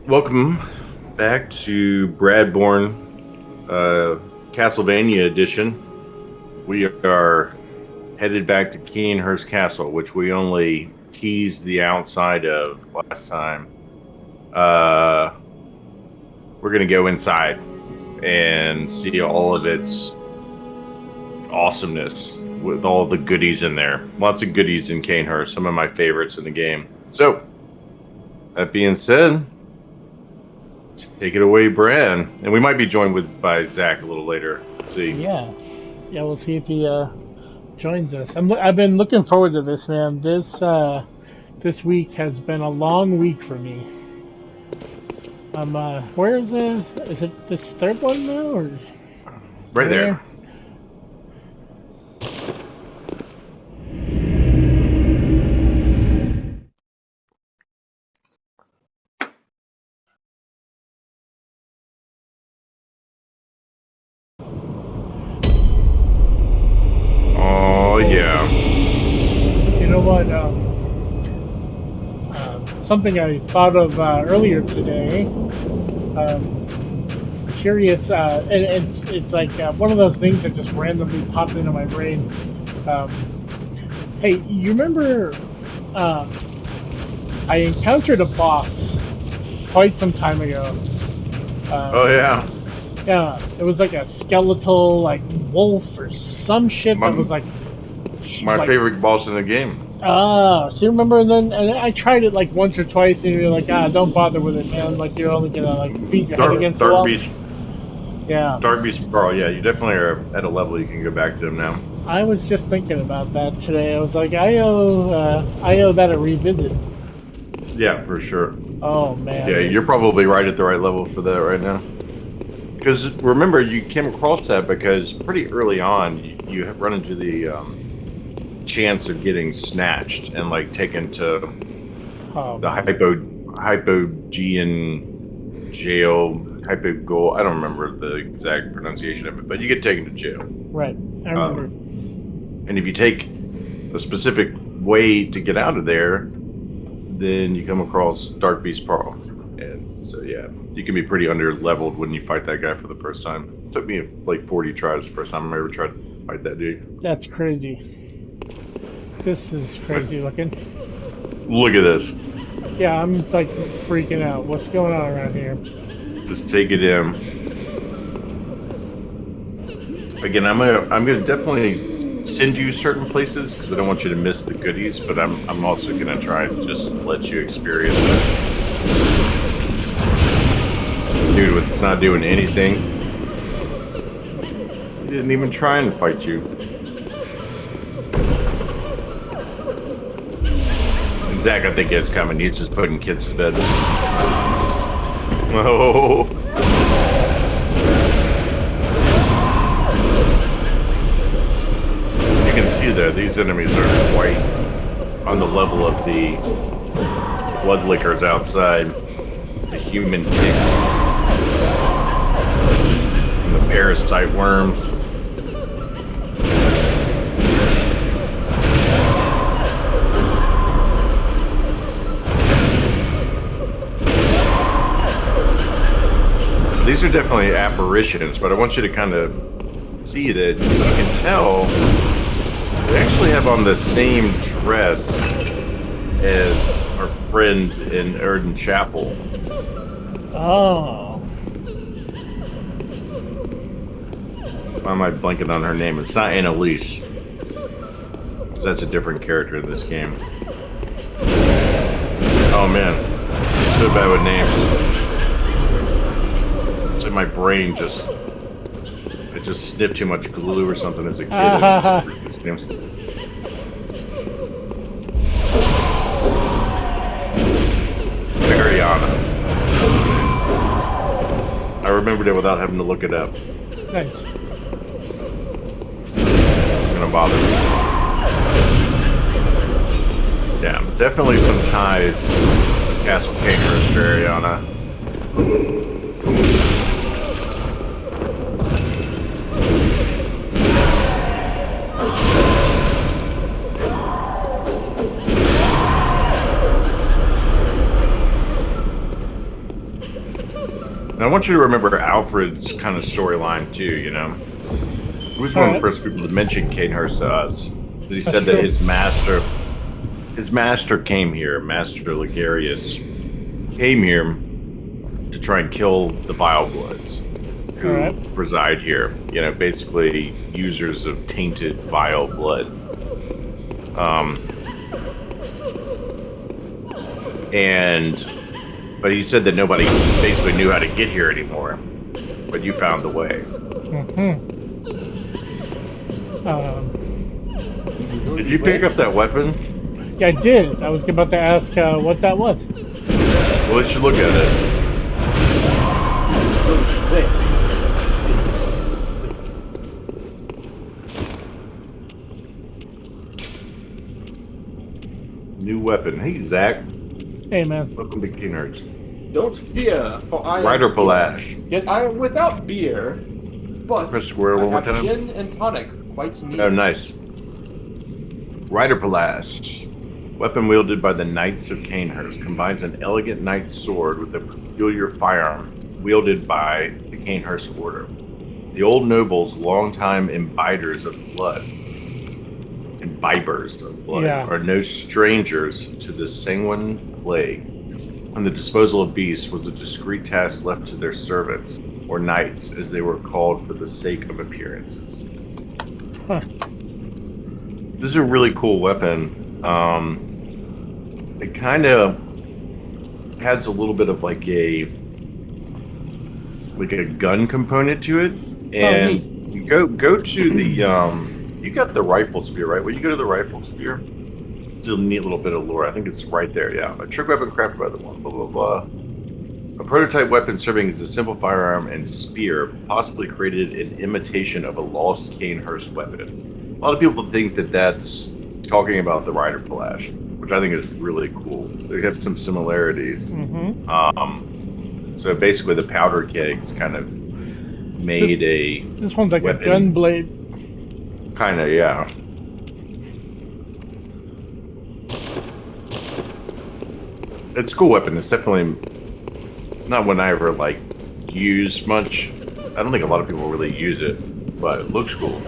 Welcome back to Bradborne, Castlevania edition. We are headed back to Cainhurst Castle, which we only teased the outside of last time. We're going to go inside and see all of its awesomeness with all the goodies in there. Lots of goodies in Cainhurst, some of my favorites in the game. So, that being said, take it away, Brad. And we might be joined by Zach a little later. Let's see. Yeah, we'll see if he joins us. I've been looking forward to this, man. This week has been a long week for me. Where is it? Is it this third one now, or right there? Oh yeah. You know what? Something I thought of earlier today. Curious, and it's like one of those things that just randomly popped into my brain. Hey, you remember? I encountered a boss quite some time ago. Oh yeah. Yeah, it was like a skeletal, like wolf or some shit that was like my favorite boss in the game. So you remember? And I tried it like once or twice, and you're like, don't bother with it, man. Like you're only gonna like beat your head against the wall. Yeah. Dark Beast Carl. Yeah, you definitely are at a level you can go back to him now. I was just thinking about that today. I was like, I owe that a revisit. Yeah, for sure. Oh man. Yeah, you're probably right at the right level for that right now. Because remember, you came across that because pretty early on you have run into the chance of getting snatched and like taken to the Hypogean jail. Hypo, I don't remember the exact pronunciation of it, but you get taken to jail. Right, I remember. And if you take a specific way to get out of there, then you come across Dark Beast Pearl. And so, yeah, you can be pretty under-leveled when you fight that guy for the first time. It took me like 40 tries the first time I ever tried to fight that dude. That's crazy. This is crazy looking. Look at this. Yeah, I'm like freaking out. What's going on around here? Just take it in. Again, I'm gonna definitely send you certain places because I don't want you to miss the goodies, but I'm also gonna try and just let you experience it. Dude, it's not doing anything. He didn't even try and fight you. And Zach, I think it's coming. He's just putting kids to bed. Oh. You can see there, these enemies are quite on the level of the blood lickers outside, the human ticks, and the parasite worms. These are definitely apparitions, but I want you to kind of see that you can tell they actually have on the same dress as our friend in Erden Chapel. Oh. Why am I blanking on her name? It's not Annalise. Because that's a different character in this game. Oh man. I'm so bad with names. My brain just sniffed too much glue or something as a kid. Mariana. I remembered it without having to look it up. Nice. It's gonna bother me. Yeah, definitely some ties to Castle Cainhurst, Mariana. And I want you to remember Alfred's kind of storyline too. You know, he was one of the first people to mention Cainhurst to us. He said that his master came here, Master Ligarius, came here to try and kill the Vile Bloods who reside here. You know, basically users of tainted vile blood. But he said that nobody basically knew how to get here anymore. But you found the way. Did you pick up that weapon? Yeah, I did. I was about to ask what that was. Well, let's look at it. New weapon. Hey, Zach. Hey, man. Welcome to Cainhurst. Don't fear, for I Rider am Palash. Yet I am without beer, but Press square one more I have time. gin and tonic quite near. Oh, nice. Rider Palash. Weapon wielded by the Knights of Cainhurst. Combines an elegant knight's sword with a peculiar firearm wielded by the Cainhurst Order. The old nobles, longtime imbibers of blood, are no strangers to the sanguine plague. And the disposal of beasts was a discreet task left to their servants, or knights, as they were called for the sake of appearances. This is a really cool weapon. It kind of has a little bit of like a gun component to it, and you go to the you got the rifle spear, right? When you go to the rifle spear, it's a neat little bit of lore. I think it's right there. Yeah, a trick weapon crafted by the one. Blah blah blah. A prototype weapon serving as a simple firearm and spear, possibly created in imitation of a lost Cainhurst weapon. A lot of people think that that's talking about the Rider Palash, which I think is really cool. They have some similarities. So basically, the powder kegs kind of made this one's like weapon. A gun blade. Kind of, yeah. It's a cool weapon. It's definitely not one I ever like use much. I don't think a lot of people really use it, but it looks cool.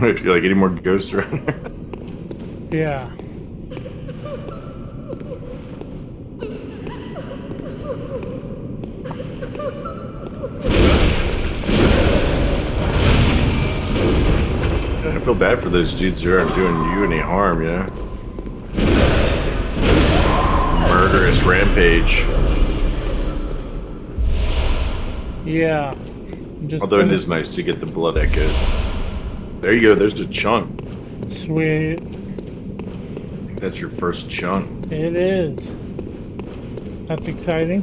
If you like any more ghosts around there. Yeah. I feel bad for those dudes who aren't doing you any harm, you know? Murderous rampage. Yeah. Although it is nice to get the blood echoes. There you go, there's the chunk. Sweet. I think that's your first chunk. It is. That's exciting.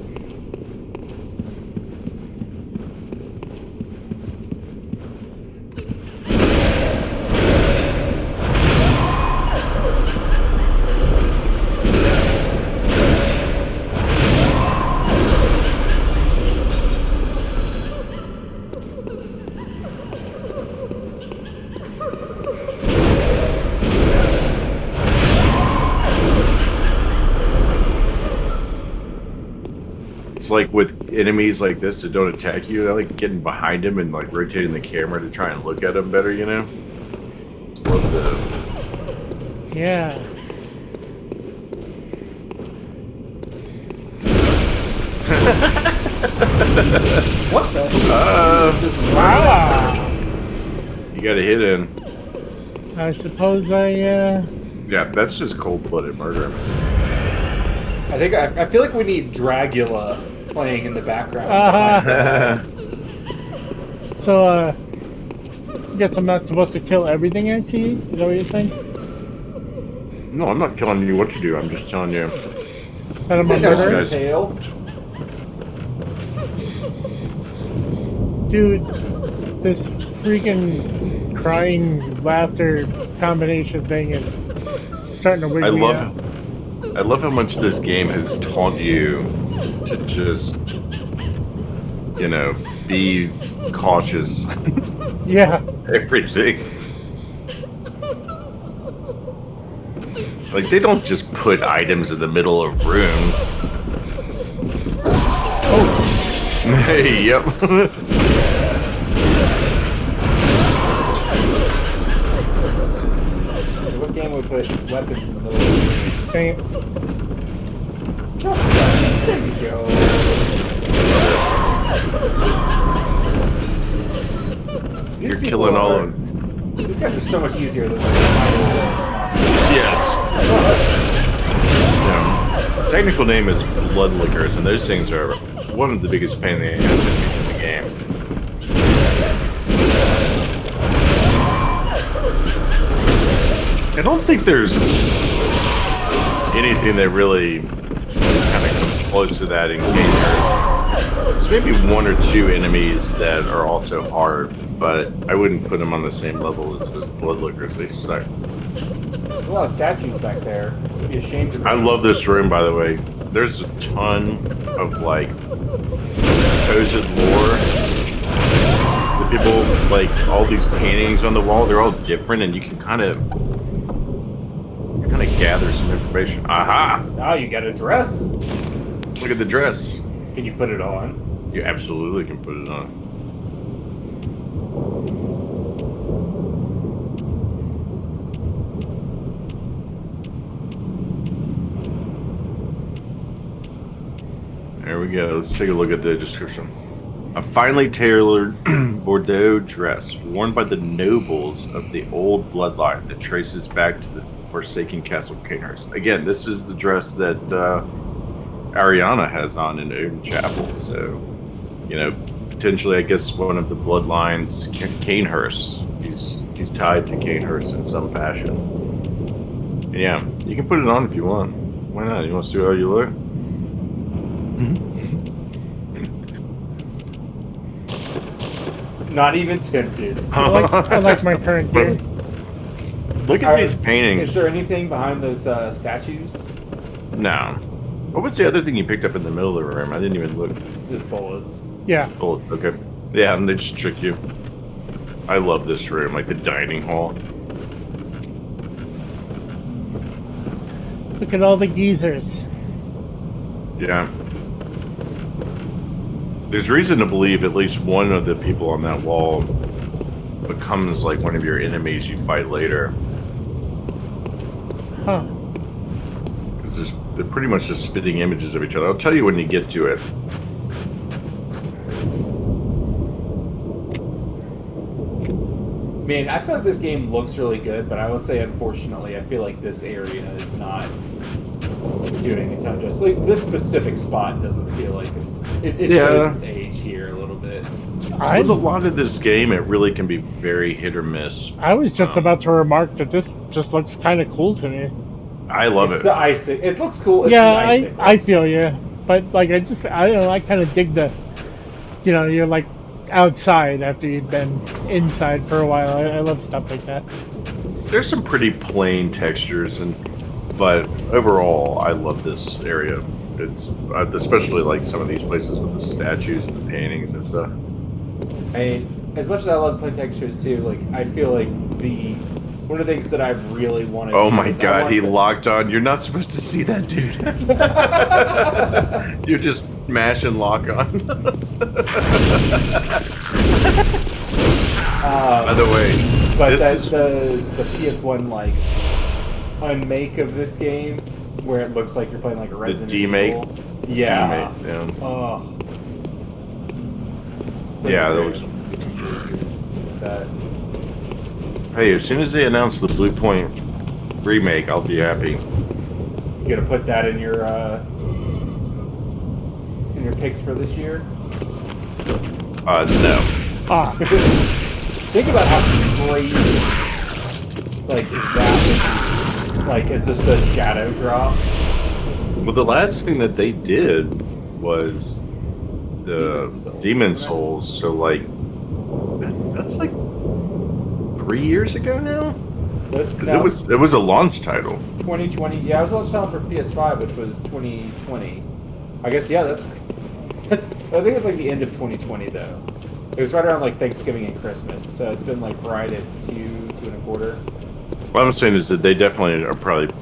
Like with enemies like this that don't attack you, I like getting behind them and like rotating the camera to try and look at them better, you know? Love the... Yeah. What the? Wow. You got a hit in. I suppose I, Yeah, that's just cold-blooded murder. I feel like we need Dragula playing in the background. So, I guess I'm not supposed to kill everything I see? Is that what you're saying? No, I'm not telling you what to do. I'm just telling you. That I'm a Sit down, Those murderer? guys- tail. Dude, this freaking crying laughter combination thing is starting to wig me out. I love how much this game has taught you to just, you know, be cautious. Yeah. Everything. Like, they don't just put items in the middle of rooms. Oh, Hey, yep. What game would put weapons in the middle of the room? dang it. Jump start. There you go. These You're people killing all are- of them. These guys are so much easier than the final monsters. Yes. Yeah. Technical name is blood lickers, and those things are one of the biggest pain in the ass enemies in the game. I don't think there's anything that really kind of comes close to that in Cainhurst. There's maybe one or two enemies that are also hard, but I wouldn't put them on the same level as blood lickers. They suck. There's a lot of statues back there. You'd be ashamed of I love this room, by the way. There's a ton of, like, supposed lore. The people, like, all these paintings on the wall, they're all different, and you can kind of gather some information. Aha! Now you got a dress. Look at the dress. Can you put it on? You absolutely can put it on. There we go. Let's take a look at the description. A finely tailored Bordeaux dress worn by the nobles of the old bloodline that traces back to the forsaken castle Cainhurst. Again, this is the dress that Ariana has on in Odin Chapel. So, you know, potentially, I guess one of the bloodlines, Cainhurst. He's tied to Cainhurst in some fashion. And yeah, you can put it on if you want. Why not? You want to see how you look? Not even tempted. I like my current gear. Look at these paintings. Is there anything behind those statues? No. What was the other thing you picked up in the middle of the room? I didn't even look. Just bullets. Yeah. Oh, okay. Yeah, and they just trick you. I love this room, like the dining hall. Look at all the geezers. Yeah. There's reason to believe at least one of the people on that wall becomes like one of your enemies you fight later. Huh. Because they're pretty much just spitting images of each other. I'll tell you when you get to it. Man, I feel like this game looks really good, but I would say, unfortunately, I feel like this area is not doing a ton of justice. Like, this specific spot doesn't feel like it Yeah. shows its age here a little bit. With a lot of this game, it really can be very hit or miss. I was just about to remark that this just looks kind of cool to me. I love It's it. the icing. It looks cool. It's Yeah, the I icicles. feel you. But, like, I don't know, I kind of dig the, you know, you're, like, outside after you've been inside for a while. I love stuff like that. There's some pretty plain textures, but overall, I love this area. It's especially like some of these places with the statues and the paintings and stuff. I mean, as much as I love plain textures too, like I feel like one of the things that I really wanted. Oh to do my is I god, want he to- locked on. You're not supposed to see that, dude. You just mash and lock on. By the way, But this that's is the PS1 like unmake of this game, where it looks like you're playing like a Resident demake? Evil. Yeah. Yeah. Oh. Yeah, that looks. super cool with that. Hey, as soon as they announce the Blue Point remake, I'll be happy. You gonna put that in your picks for this year? No. Ah, Think about how crazy, like, that would be. Like, it's just a shadow drop. Well, the last thing that they did was the Demon Souls. So, like, that's like 3 years ago now. Because it was a launch title. 2020. Yeah, it was launch title for PS5, which was 2020. I guess that's. I think it was like the end of 2020 though. It was right around like Thanksgiving and Christmas, so it's been like right at 2.25. What I'm saying is that they definitely are probably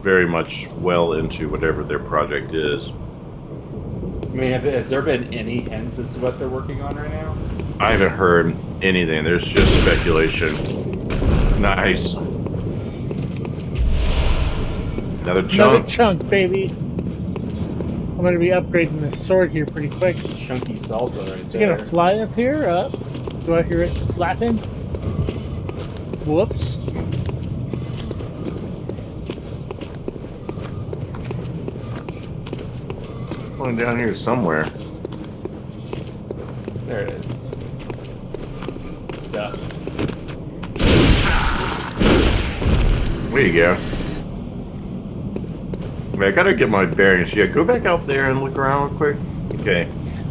very much well into whatever their project is. I mean, has there been any hints as to what they're working on right now? I haven't heard anything. There's just speculation. Nice. Another chunk. another chunk, baby. I'm going to be upgrading this sword here pretty quick. Chunky salsa right Is there. it going to fly up here? Up? Do I hear it flapping? Whoops. Going down here somewhere. There it is. Stuff. There you go. I gotta get my bearings. Yeah, go back out there and look around real quick. Okay.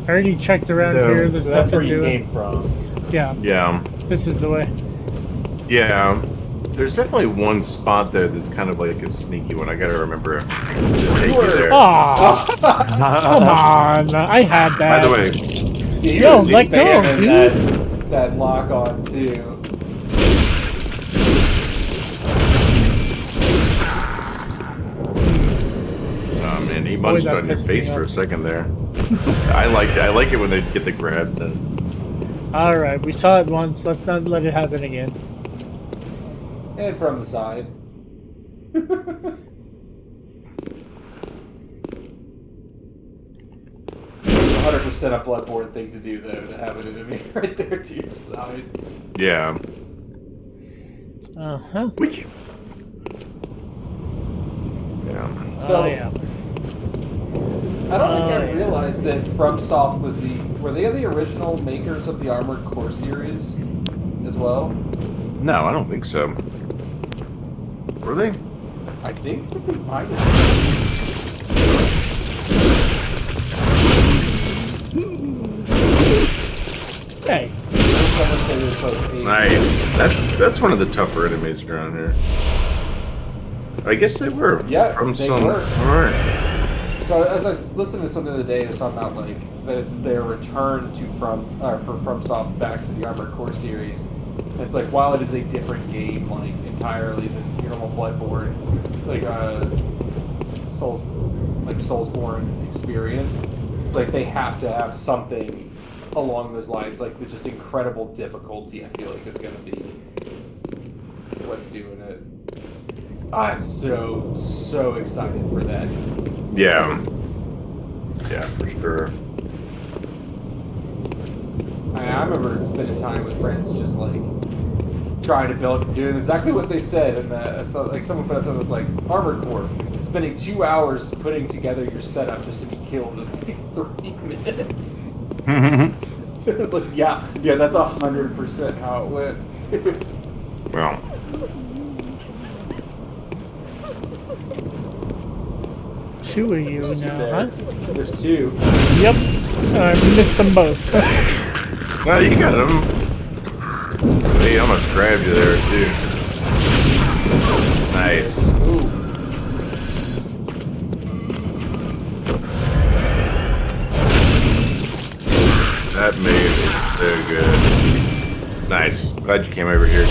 I already checked around here. There's So that's where nothing you doing. came from. Yeah, Yeah. this is the way. Yeah. There's definitely one spot there that's kind of like a sneaky one. I gotta remember to take you there. Aw, come on. I had that. By the way, You Yo, was let go, spamming that lock on too. oh man, he munched that on your pissed face me for a off. second there. I like it when they get the grabs in. Alright, we saw it once. Let's not let it happen again. And from the side. 100% a Bloodborne thing to do, though, to have an enemy right there to your side. Yeah. Uh-huh. Which? Yeah. So, Oh, yeah. I don't think Oh, I yeah. realized that FromSoft was were they the original makers of the Armored Core series as well? No, I don't think so. Were they? I think that they might have. Hey. Someone said it's like a- Nice. That's one of the tougher enemies around here. I guess they were. Yeah, From they some. were. All right. So as I listened to something the other day, it was talking about like that it's their return to for FromSoft back to the Armored Core series. And it's like while it is a different game, like entirely than your normal Bloodborne, like Soulsborne experience, it's like they have to have something along those lines, like the just incredible difficulty. I feel like is going to be what's doing it. I'm so excited for that. Yeah. Yeah, for sure. I remember spending time with friends just like trying to build, doing exactly what they said, and so, like someone put out something that's like Armored Core, spending 2 hours putting together your setup just to be killed in like 3 minutes. It's like yeah, that's 100% how it went. Well. Two of you now, huh? There's two. Yep. I missed them both. Well, you got him. He almost grabbed you there, too. Nice. Ooh. That move is so good. Nice. Glad you came over here.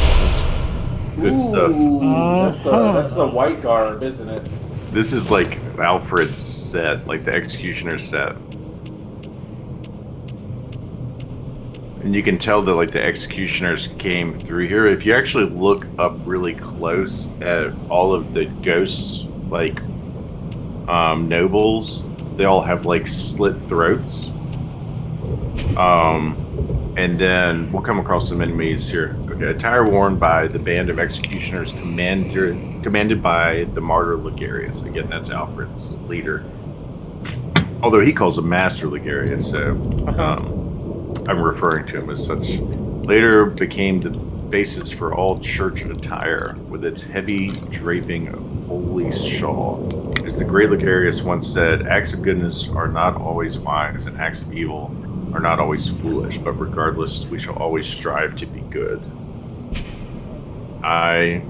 Good stuff. Ooh, that's the white garb, isn't it? This is like Alfred's set, like the Executioner set. And you can tell that like the Executioners came through here. If you actually look up really close at all of the ghosts, like nobles, they all have like slit throats. And then we'll come across some enemies here. Okay, attire worn by the band of Executioners commanded by the martyr Ligarius. Again, that's Alfred's leader. Although he calls him Master Ligarius, so I'm referring to him as such, later became the basis for all church attire, with its heavy draping of holy shawl. As the Great Ligarius once said, acts of goodness are not always wise, and acts of evil are not always foolish, but regardless, we shall always strive to be good. I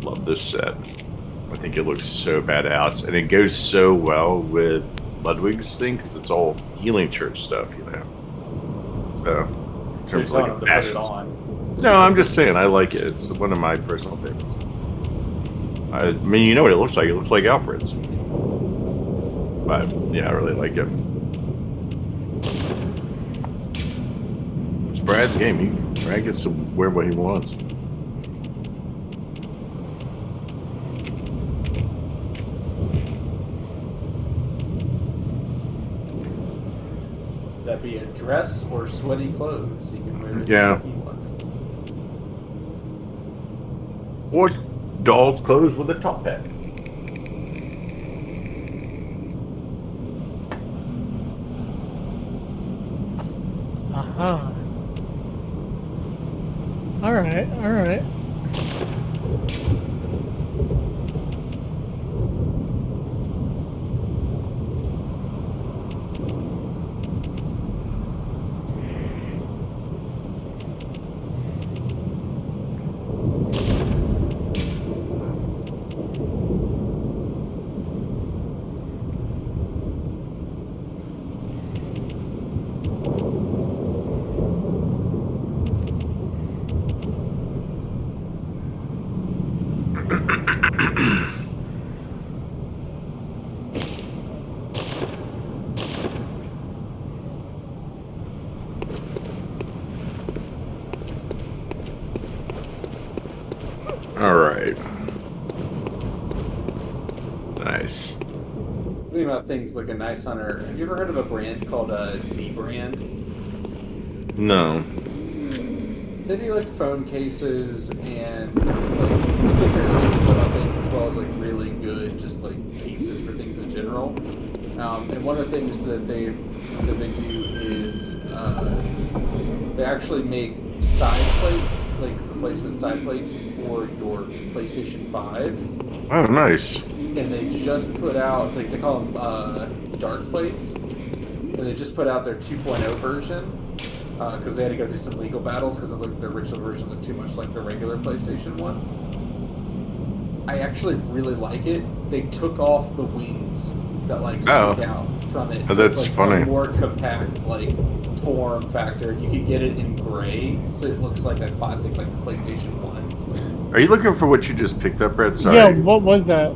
love this set. I think it looks so badass, and it goes so well with Ludwig's thing, because it's all healing church stuff, you know. So, in terms of like a fashion. No, I'm just saying, I like it. It's one of my personal favorites. I mean, you know what it looks like. It looks like Alfred's. But, yeah, I really like it. It's Brad's game. Brad gets to wear what he wants. That be a dress or sweaty clothes. He can wear it Yeah. he wants. Or doll's clothes with a top hat. Aha. Alright, alright. All right. Nice. Thinking about things looking nice on her. Have you ever heard of a brand called D Brand? No. They do like phone cases and like stickers you can put on things, as well as like really good just like cases for things in general. And one of the things that they do is they actually make side plates, like replacement side plates for your PlayStation 5. Oh, nice. And they just put out, like they call them dark plates, and they just put out their 2.0 version because they had to go through some legal battles because the original version looked too much like the regular PlayStation 1. I actually really like it. They took off the wings that like stick out from it. Oh, So that's it's, like, funny. A more compact like form factor. You can get it in gray, so it looks like a classic like PlayStation 1. Are you looking for what you just picked up, Brad? Sorry. Yeah, what was that?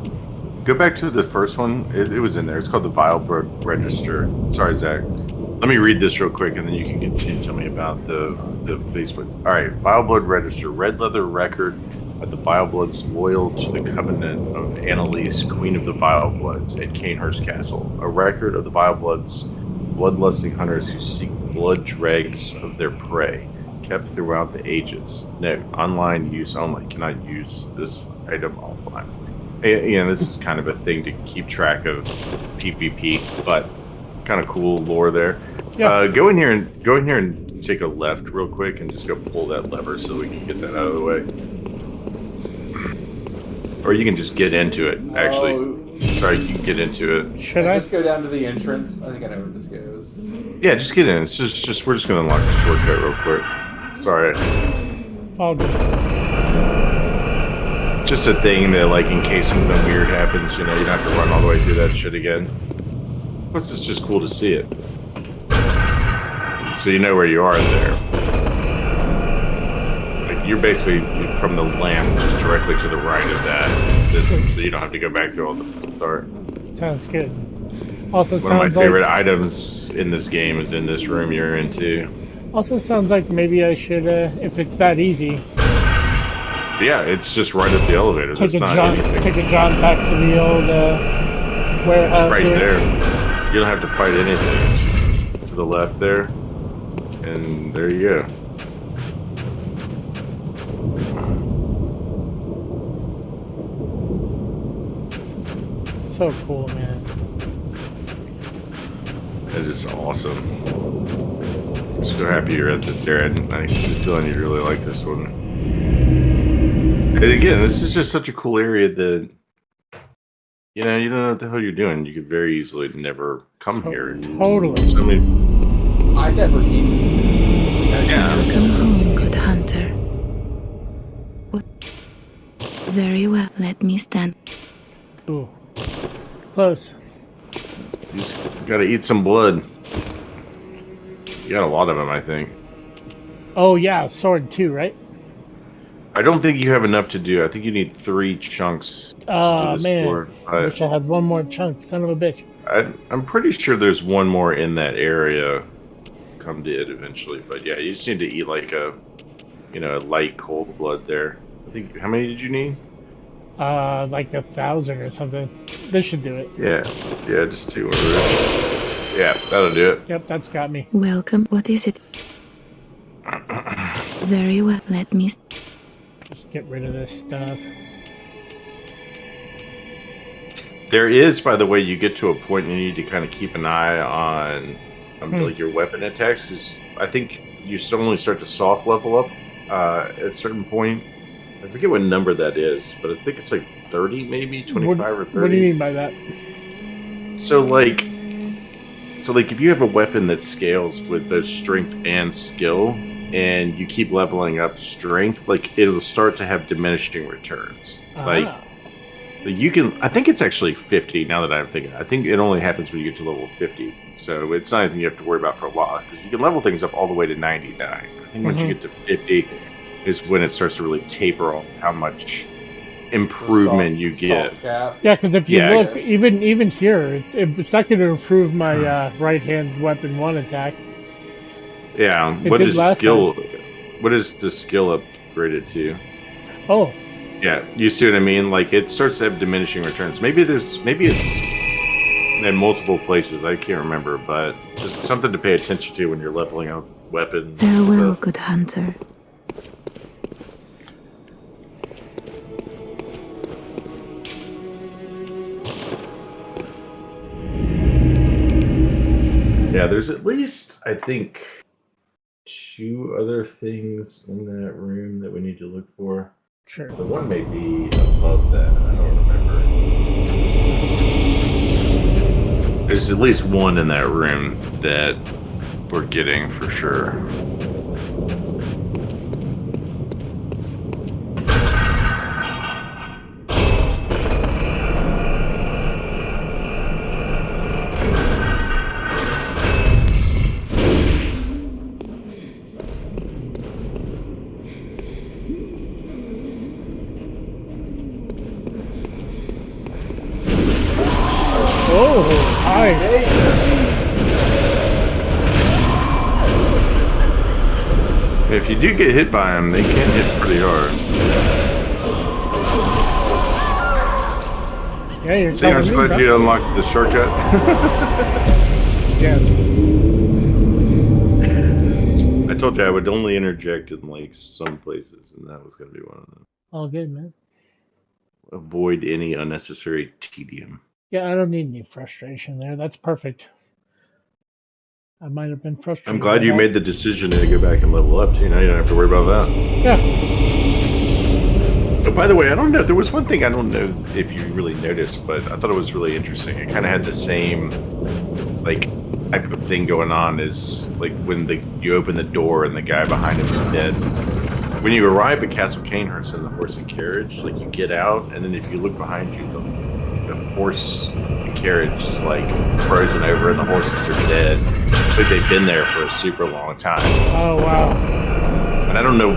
Go back to the first one. It was in there. It's called the Vile Blood Register. Sorry, Zach. Let me read this real quick, and then you can continue to tell me about the Facebook. All right, Vile Blood Register. Red leather record of the Vile Bloods loyal to the covenant of Annalise, Queen of the Vile Bloods, at Cainhurst Castle. A record of the Vile Bloods, bloodlusting hunters who seek blood dregs of their prey, kept throughout the ages. Note, online use only. Cannot use this item offline. You know, this is kind of a thing to keep track of PvP, but kind of cool lore there. Yeah. Go in here and take a left real quick and just go pull that lever so we can get that out of the way. Or you can just get into it, actually. Oh. Sorry, you can get into it. Should Let's I? just go down to the entrance. I think I know where this goes. Yeah, just get in. It's just we're just gonna unlock the shortcut real quick. Sorry. All good. Just a thing that, like, in case something weird happens, you know, you don't have to run all the way through that shit again. Plus, it's just cool to see it. So you know where you are there. Like, you're basically from the lamp just directly to the right of that. This, so you don't have to go back through all the start. Sounds good. Also One of my sounds favorite like items in this game is in this room you're in, too. also sounds like maybe I should, if it's that easy, Yeah, it's just right up the elevator. take There's a not John, anything. take a John back to the old warehouse. It's right here. there. You don't have to fight anything. It's just to the left there. And there you go. So cool, man. That is awesome. I'm so happy you're at this area. I have a feeling you'd really like this one. And again, this is just such a cool area that you don't know what the hell you're doing. You could very easily never come here. Totally. So many. I never came into Welcome home, good hunter. Very well, let me stand. Ooh. Close. You just gotta eat some blood. You got a lot of them, I think. Oh yeah, sword too, right? I don't think you have enough to do. I think you need 3 chunks to do Oh this man, sword. I wish I had one more chunk. Son of a bitch. I'm pretty sure there's one more in that area. Come to it eventually, but yeah, you just need to eat like a light cold blood there. I think, how many did you need? Like 1,000 or something. This should do it. Yeah, just 2 orders. Yeah, that'll do it. Yep, that's got me. Welcome, what is it? Very well, let me... Just get rid of this stuff. There is, by the way, you get to a point you need to kind of keep an eye on like your weapon attacks, because I think you still only start to soft level up at a certain point. I forget what number that is, but I think it's like 30, maybe 25 or 30. What do you mean by that? So like if you have a weapon that scales with both strength and skill, and you keep leveling up strength, like it'll start to have diminishing returns. Like you can, I think it's actually 50 now that I'm thinking. I think it only happens when you get to level 50. So it's not anything you have to worry about for a while, because you can level things up all the way to 99. I think once you get to 50 is when it starts to really taper off how much improvement you get. Yeah, because if you look, even here, it's not going to improve my right hand weapon 1 attack. Yeah, what is skill? What is the skill upgraded to? Oh. Yeah, you see what I mean? Like it starts to have diminishing returns. Maybe it's in multiple places. I can't remember, but just something to pay attention to when you're leveling up weapons. Farewell, good hunter. Yeah, there's at least, I think, 2 other things in that room that we need to look for. Sure. The one may be above that. I don't remember. There's at least one in that room that we're getting for sure. Oh, hi. If you do get hit by them, they can hit pretty hard. Yeah, you're See, I'm just glad you unlocked the shortcut. Yes. I told you I would only interject in like some places, and that was going to be one of them. All good, man. Avoid any unnecessary tedium. Yeah, I don't need any frustration there. That's perfect. I might have been frustrated. I'm glad you made the decision to go back and level up too. Now you don't have to worry about that. Yeah. But by the way, I don't know. There was one thing I don't know if you really noticed, but I thought it was really interesting. It kind of had the same like type of thing going on as like when you open the door and the guy behind him is dead. When you arrive at Castle Cainhurst in the horse and carriage, like you get out, and then if you look behind you, the horse and carriage is like frozen over, and the horses are dead. It's like they've been there for a super long time. Oh wow! And I don't know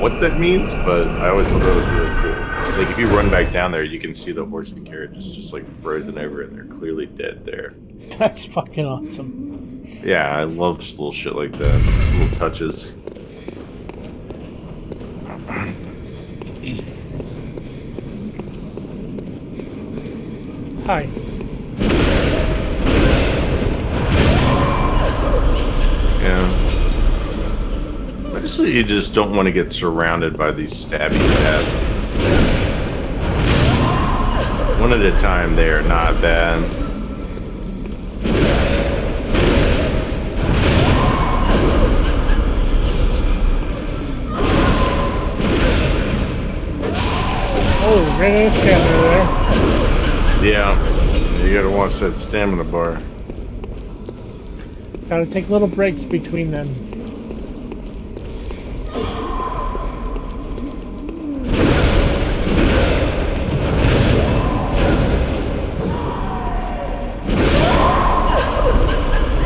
what that means, but I always thought that was really cool. Like if you run back down there, you can see the horse and carriage is just like frozen over, and they're clearly dead there. That's fucking awesome. Yeah, I love just little shit like that. Just little touches. Hi. Yeah. Mostly you just don't want to get surrounded by these stabby stabs. One at a time, they are not bad. rid of the stamina there. Yeah. You gotta watch that stamina bar. Gotta take little breaks between them.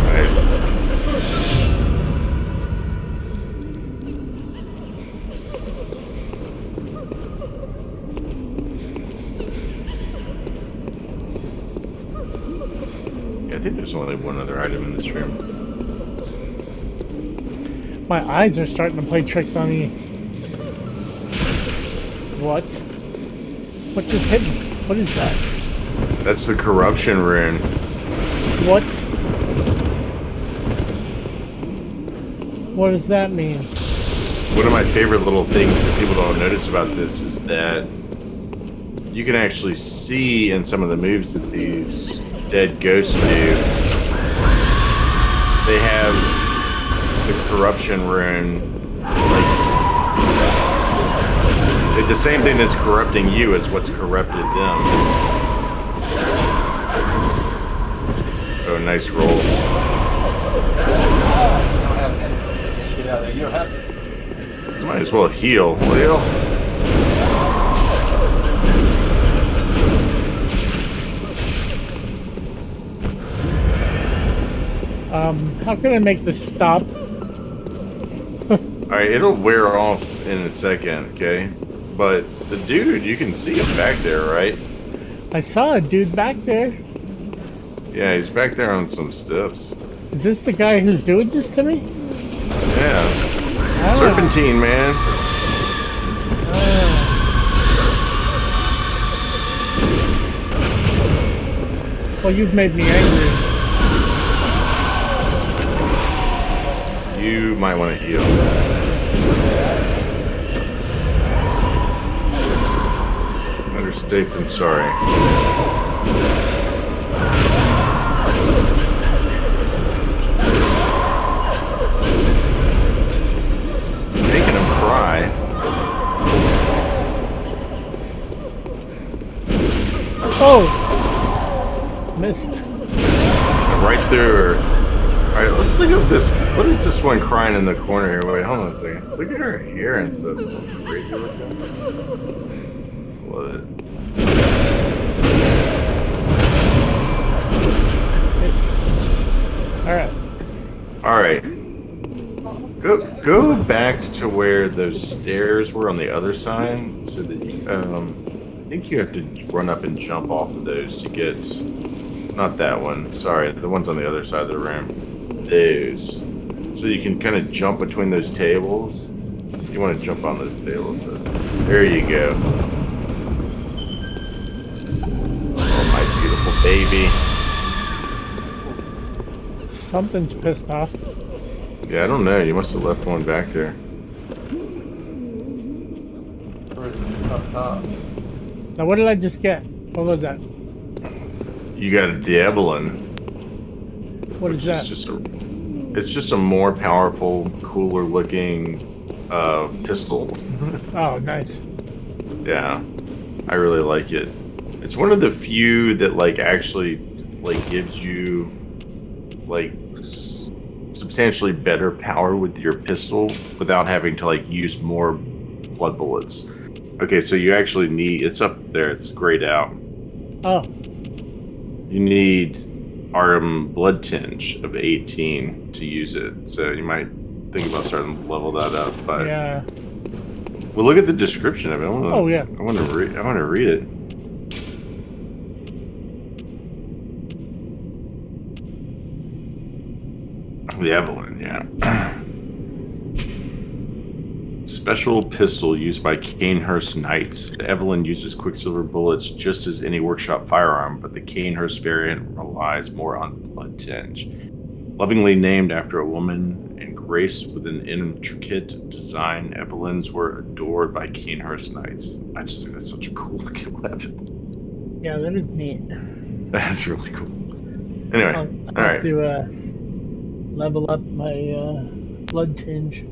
Nice. Yeah, I think there's only one other item in this room. My eyes are starting to play tricks on me. What? What just hit me? What is that? That's the corruption rune. What? What does that mean? One of my favorite little things that people don't notice about this is that you can actually see in some of the moves that these dead ghosts do, they have the corruption rune, like, the same thing that's corrupting you is what's corrupted them. Oh, nice roll. You don't have anything. Get out of there. You don't have. Might as well heal, will you? How can I make this stop? Alright, it'll wear off in a second, okay? But the dude, you can see him back there, right? I saw a dude back there. Yeah, he's back there on some steps. Is this the guy who's doing this to me? Yeah. Ah. Serpentine, man. Well, you've made me angry. You might want to heal. Better safe than sorry. Making him cry. Oh! Missed. Right through her. Alright, let's look at this. What is this one crying in the corner here? Wait, hold on a second. Look at her hair and stuff. It's crazy looking. What? Alright. Alright. Go back to where those stairs were on the other side, so that you, I think you have to run up and jump off of those to get, not that one, sorry, the ones on the other side of the room. Those. So you can kind of jump between those tables. You want to jump on those tables, so there you go. Oh, my beautiful baby. Something's pissed off. Yeah, I don't know. You must have left one back there. Or is it up top? Now, what did I just get? What was that? You got a Diabolin. What is that? It's just a more powerful, cooler looking pistol. Oh, nice. Yeah, I really like it. It's one of the few that like actually like gives you like substantially better power with your pistol without having to like use more blood bullets. Okay, so you actually need, it's up there, it's grayed out. Oh, You need blood tinge of 18 to use it, so you might think about starting to level that up. But yeah. well, look at the description of it. Oh, yeah. I want to read it. The Evelyn, yeah. Special pistol used by Cainhurst Knights. The Evelyn uses quicksilver bullets just as any workshop firearm, but the Cainhurst variant relies more on blood tinge. Lovingly named after a woman and graced with an intricate design, Evelyns were adored by Cainhurst Knights. I just think that's such a cool looking weapon. Yeah, that is neat. That's really cool. Anyway, I'll have to level up my blood tinge.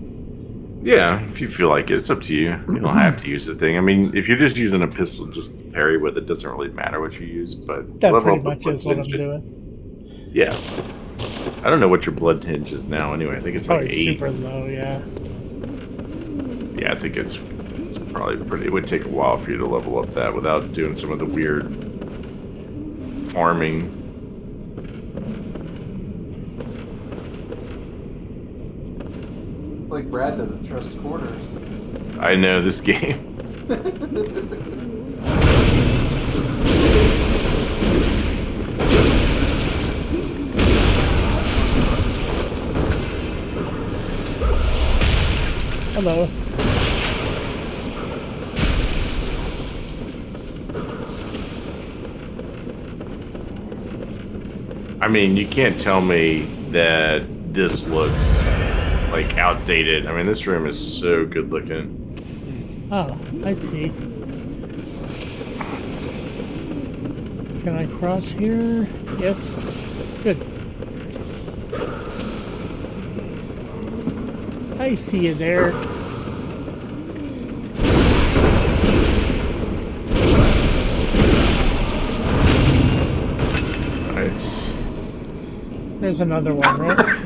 Yeah, if you feel like it, it's up to you. You don't have to use the thing. I mean, if you're just using a pistol, just parry with it. Doesn't really matter what you use, but That level pretty up the much blood is what I'm tinge. doing. Yeah. I don't know what your blood tinge is now anyway. I think it's like Probably 8. super low, yeah. Yeah, I think it's probably pretty. It would take a while for you to level up that without doing some of the weird farming. Like Brad doesn't trust corners. I know this game. Hello. I mean, you can't tell me that this looks like outdated. I mean, this room is so good looking. Oh, I see. Can I cross here? Yes. Good. I see you there. Nice. There's another one, right?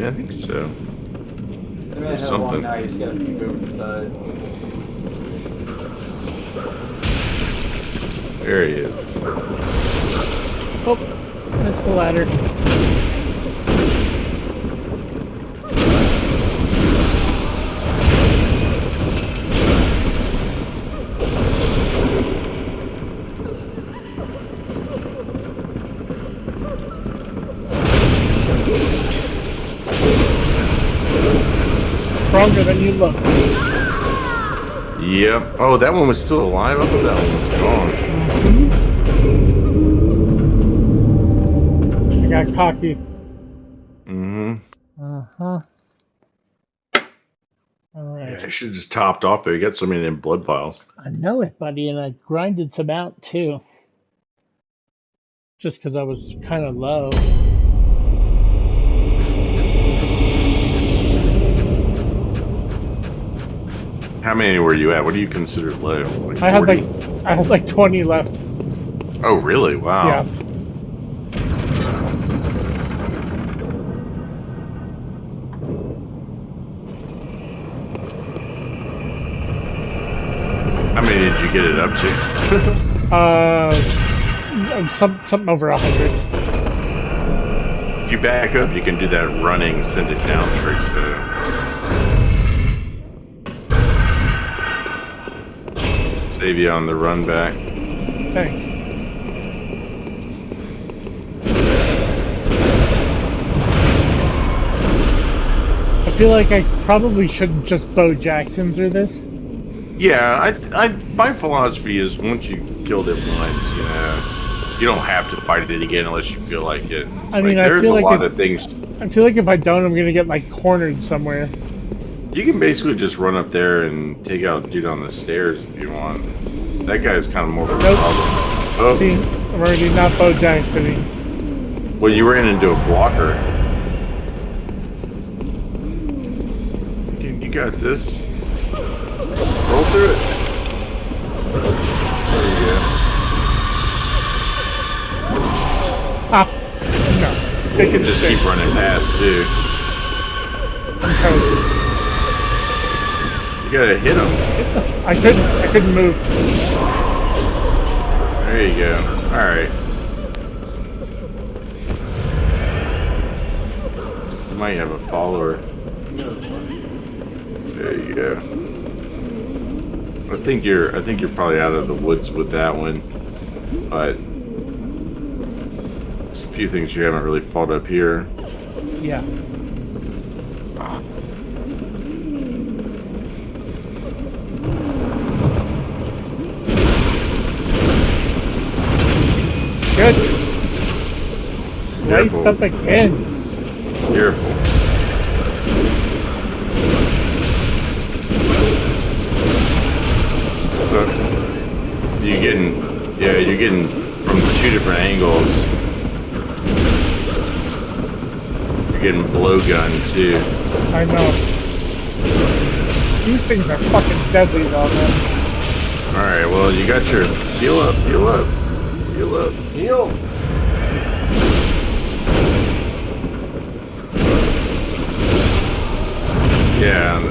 Yeah, I think so. The man There's had a long something. night. He's got to peek over the side. There he is. Oh, missed the ladder. Stronger than you look. Yep. Oh, that one was still alive? I thought that one was gone. I got cocky. Mm-hmm. Uh-huh. Alright. Yeah, I should have just topped off there. You got so many of them blood piles. I know it, buddy, and I grinded some out too. Just because I was kind of low. How many were you at? What do you consider low? Like I 40? had like 20 left. Oh, really? Wow. Yeah. How many did you get it up to? Something over 100. If you back up, you can do that running, send it down trick, so... Save you on the run back. Thanks. I feel like I probably shouldn't just Bo Jackson through this. Yeah, my philosophy is once you killed it once, you don't have to fight it again unless you feel like it. I mean, there's I feel a like lot of things. I feel like if I don't, I'm gonna get like cornered somewhere. You can basically just run up there and take out the dude on the stairs if you want. That guy's kind of more of a Nope. problem. Oh, See, I'm already not Bo Jacksoning. well, you ran into a blocker. You got this. Roll through it. There you go. Ah, no. You can just keep running past, too. I'm toast. You gotta hit him. I couldn't move. There you go. Alright. You might have a follower. There you go. I think you're probably out of the woods with that one. But there's a few things you haven't really fought up here. Yeah. Good. Sliced Careful. up again. Careful. You're getting from 2 different angles. You're getting blowgun too. I know. These things are fucking deadly though, man. Alright, well, you got your... Heal up, heal up. Heal up. Heal! Yeah, and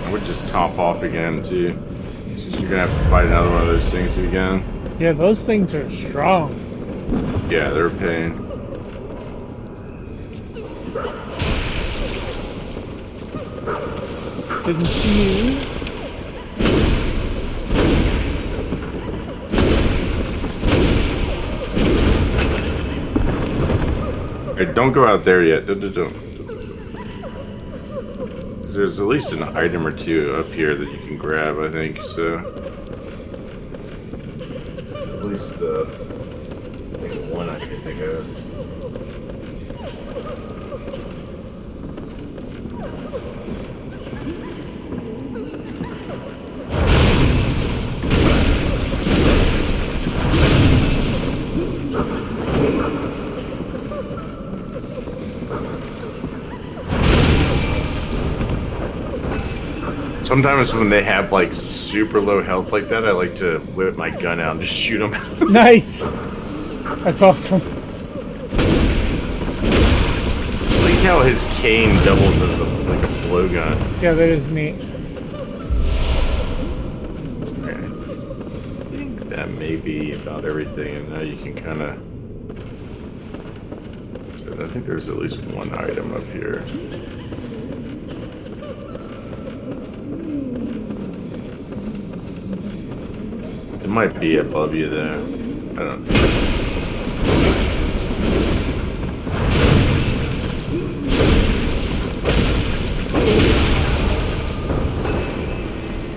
I would just top off again, too. Since you're gonna have to fight another one of those things again. Yeah, those things are strong. Yeah, they're a pain. Didn't see you. Hey, don't go out there yet. Don't. There's at least an item or two up here that you can grab, I think, so. At least one I can think of. Sometimes when they have like super low health like that, I like to whip my gun out and just shoot them. Nice! That's awesome. I like how his cane doubles as a blowgun. Yeah, that is neat. I think that may be about everything, and now you can kind of... So I think there's at least one item up here. It might be above you there. I don't know.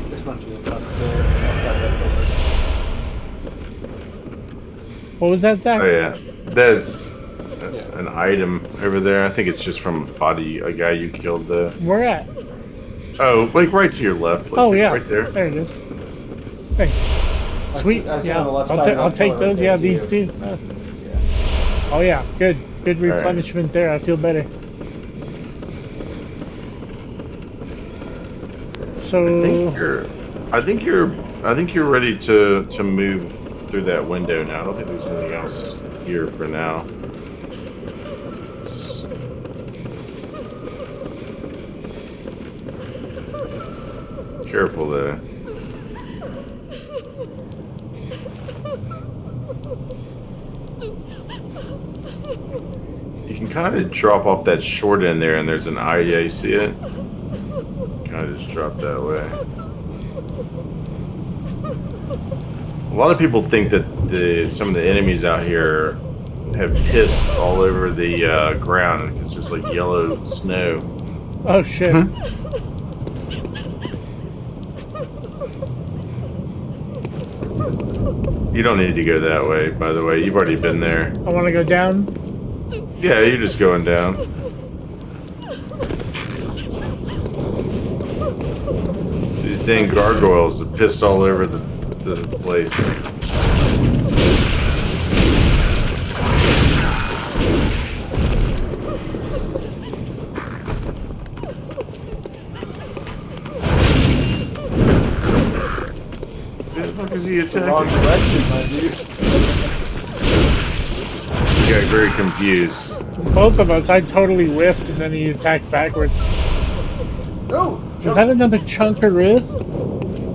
There's one to the top there, outside that door. What was that, Zach? Oh yeah, there's Yeah. an item over there. I think it's just from a guy you killed. Where at? Oh, like right to your left. Like Oh, yeah. right there. There it is. Thanks. Sweet. I see Yeah, on the left I'll, side of I'll that take pillar those. right Yeah, there, these too. two. Yeah. Oh yeah, good. Good All right. replenishment there. I feel better. So I think you're ready to move through that window now. I don't think there's anything else here for now. Careful there. You can kind of drop off that short end there, and there's an eye. Yeah, you see it? Kind of just drop that way. A lot of people think that some of the enemies out here have pissed all over the ground. It's just like yellow snow. oh shit. You don't need to go that way, by the way. You've already been there. I want to go down. Yeah, you're just going down. These dang gargoyles have pissed all over the place. Who the fuck is he The wrong attacking? direction, my dude. He got very confused. Both of us. I totally whiffed, and then he attacked backwards. No! Is that another chunkaroo?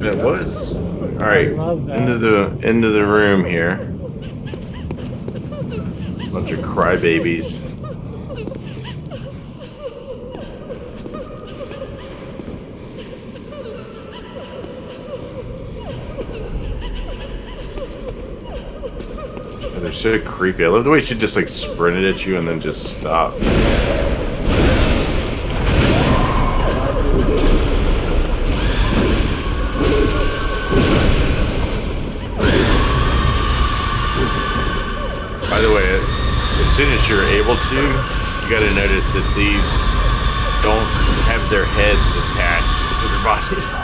It was. All right, love that. into the room here. Bunch of crybabies. They're so creepy. I love the way she just like sprinted at you and then just stopped. By the way, as soon as you're able to, you gotta notice that these don't have their heads attached to their bodies.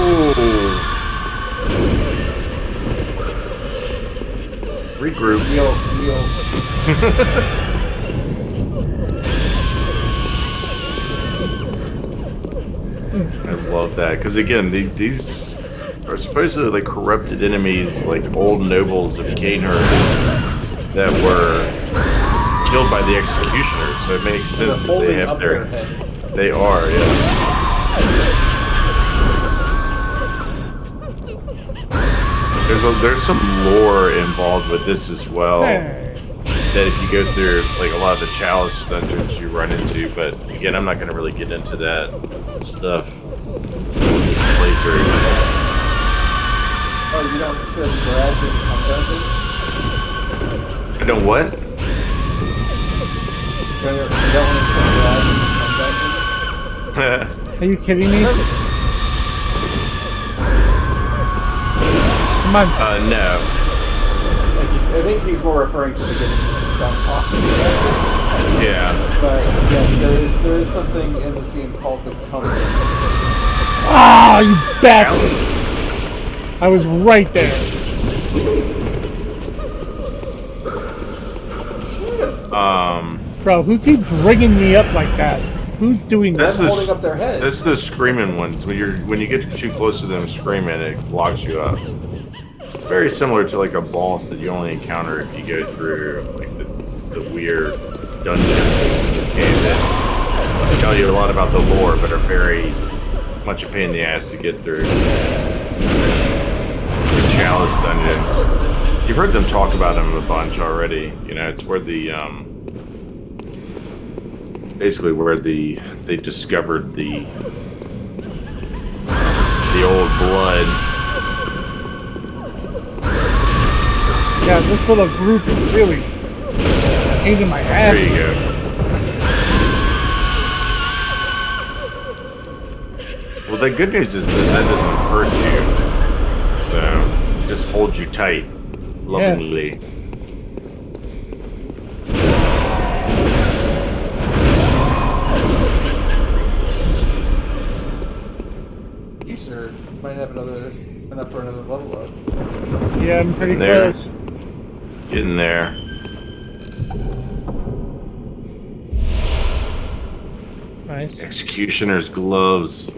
Ooh. Regroup. Heal. I love that because again, these are supposedly like corrupted enemies, like old nobles of Cainhurst that were killed by the executioners. So it makes They're sense that they holding have up their. their heads. They are, yeah. There's some lore involved with this as well. Hey. That if you go through like a lot of the chalice dungeons you run into, but again, I'm not going to really get into that stuff in this playthrough. Oh, you don't say Brad didn't come dungeon? I don't what? You don't want to say Brad didn't come dungeon? Are you kidding me? Come on. No. I think he's more referring to the getting stuff off the Yeah. But yes, there is something in this game called the Covenant. Ah, you bastard! I was right there. Bro, who keeps ringing me up like that? Who's doing That's that? Them holding up their heads. That's the screaming ones. When you get too close to them screaming, it locks you up. It's very similar to like a boss that you only encounter if you go through like the weird dungeons in this game that tell you a lot about the lore, but are very much a pain in the ass to get through. The chalice dungeons. You've heard them talk about them a bunch already. You know, it's where the basically where they discovered the old blood. Yeah, this little group is really pain in my ass. There you go. Well, the good news is that doesn't hurt you. So, it just holds you tight, lovingly. You, sir, might have enough for another level up. Yeah, I'm pretty There. close. Getting there. Nice. Executioner's gloves.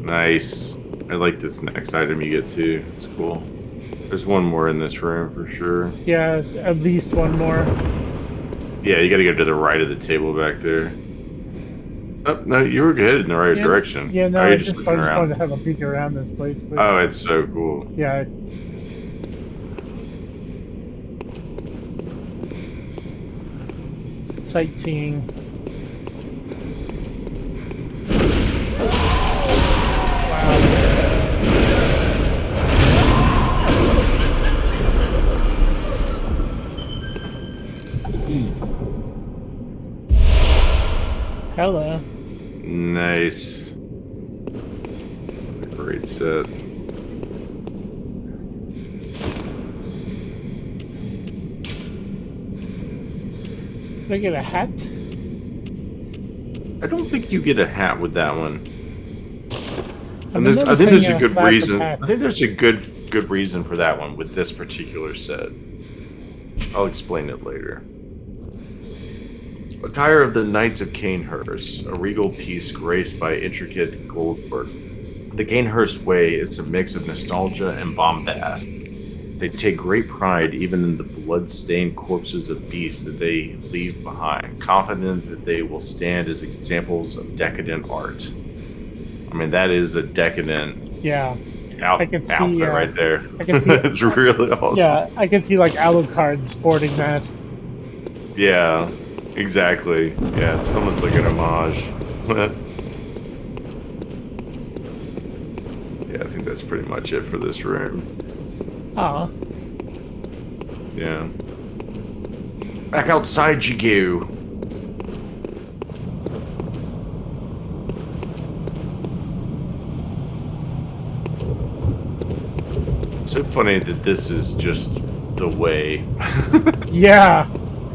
Nice. I like this next item you get too. It's cool. There's one more in this room for sure. Yeah, at least one more. Yeah, you gotta go to the right of the table back there. Oh, no, you were headed in the right direction. Yeah, no, Are I you just looking around? wanted to have a peek around this place. But Oh, it's so cool. yeah. Sightseeing. Hello. Nice. Great set. Did I get a hat? I don't think you get a hat with that one. I've And been I think there's noticing a good lack of reason. hats. I think there's a good reason for that one with this particular set. I'll explain it later. Attire of the Knights of Cainhurst, a regal piece graced by intricate gold work. The Cainhurst way is a mix of nostalgia and bombast. They take great pride even in the blood-stained corpses of beasts that they leave behind, confident that they will stand as examples of decadent art. I mean, that is a decadent Yeah. I can see, outfit right there. I can see- It's really awesome. Yeah, I can see like Alucard sporting that. Yeah, exactly. Yeah, it's almost like an homage. Yeah, I think that's pretty much it for this room. Aw. Yeah. Back outside you go. So funny that this is just the way. Yeah.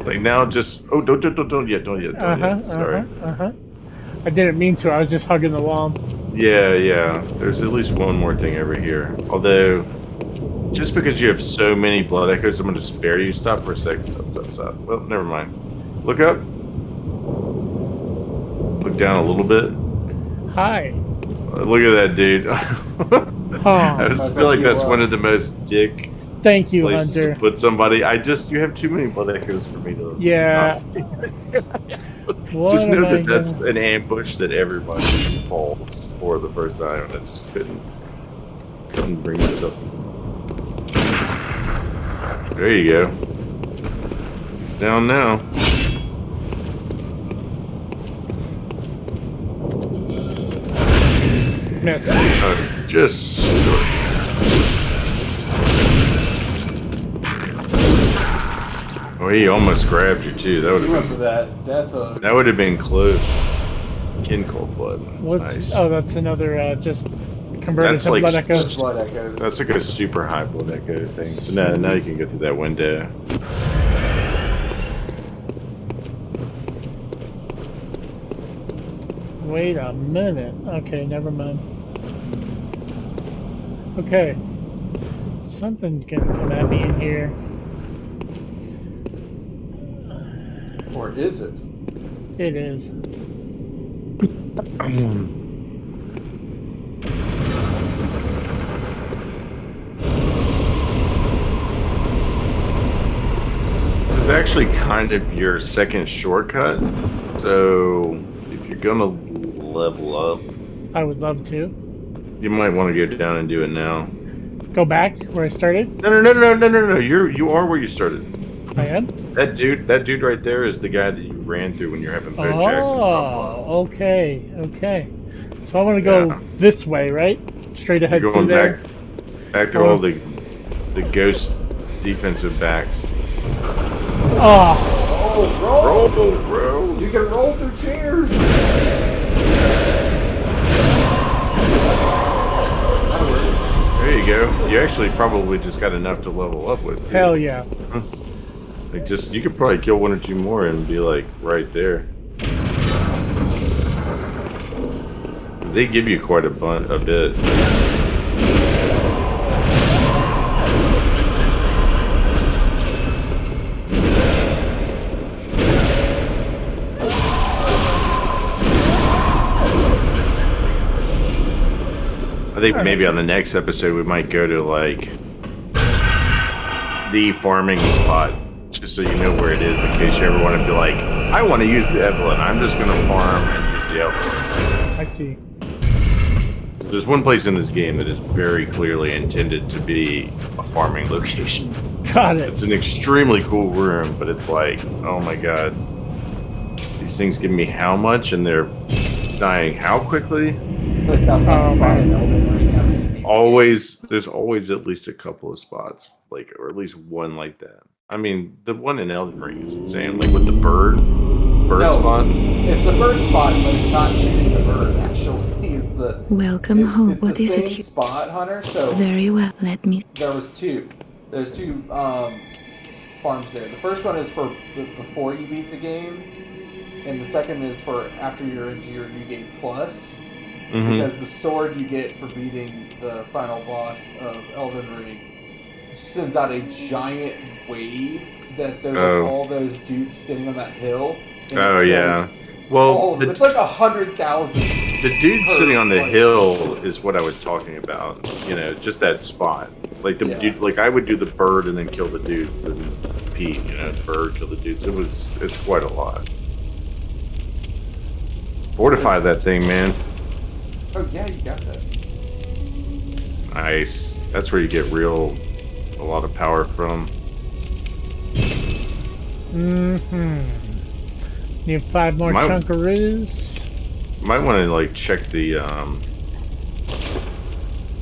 Like now, just don't yet. Sorry. I didn't mean to. I was just hugging the wall. Yeah. There's at least one more thing over here. Although, just because you have so many blood echoes, I'm gonna spare you. Stop for a sec. Stop. Well, never mind. Look up. Look down a little bit. Hi. Look at that dude. Huh. I just feel like that's one of the most dick Thank you, places Hunter. to put somebody. You have too many blood echoes for me to. Yeah. What Just know am I that that's gonna... an ambush that everybody falls for the first time, and I just couldn't bring myself. There you go. He's down now. Miss. Just short. Oh, he almost grabbed you too. That would You went have for that death hook. That would have been close. Kin cold blood. What's... Nice. Oh, that's another, just converted That's to like blood echoes. Just blood echoes. That's like a super high blood echo thing. So now you can go through that window. Wait a minute. Okay, never mind. Okay. Something's gonna come at me in here. Or is it? It is. This is actually kind of your second shortcut. So if you're gonna level up, I would love to. you might want to go down and do it now. Go back where I started? No. You are where you started. I am? That dude right there is the guy that you ran through when you're having Bo Jackson pop Oh, okay. So I want to go this way, right? Straight ahead You're to going there. back to all the ghost defensive backs. Oh, Oh, roll! Bro. You can roll through chairs! There you go. You actually probably just got enough to level up with. Too. hell yeah. Like you could probably kill one or two more and be like right there. Cause they give you quite a bit. I think maybe on the next episode we might go to like the farming spot, just so you know where it is in case you ever want to be like, I want to use the Evelyn. I'm just gonna farm and use the Evelyn. I see. There's one place in this game that is very clearly intended to be a farming location. Got it. It's an extremely cool room, but it's like, oh my god, these things give me how much, and they're dying how quickly? Like that one spot in Elden Ring. There's always at least a couple of spots, like, or at least one like that. I mean, the one in Elden Ring is insane, like with the bird spot. It's the bird spot, but it's not shooting the bird. Actually, is the Welcome home. It's What the is same it here? spot, Hunter. So Very well. Let me. there's two farms there. The first one is for before you beat the game, and the second is for after you're into your New Game Plus. Mm-hmm. Because the sword you get for beating the final boss of Elden Ring sends out a giant wave that there's all those dudes standing on that hill. Oh yeah. Well, it's like 100,000. The dude sitting on the hill is what I was talking about. You know, just that spot. Like dude, like I would do the bird and then kill the dudes and Pete. You know, bird kill the dudes. It's quite a lot. Fortify that thing, man. Oh yeah, you got that. Nice. That's where you get a lot of power from. Need 5 more chunkaroos. Might want to like check the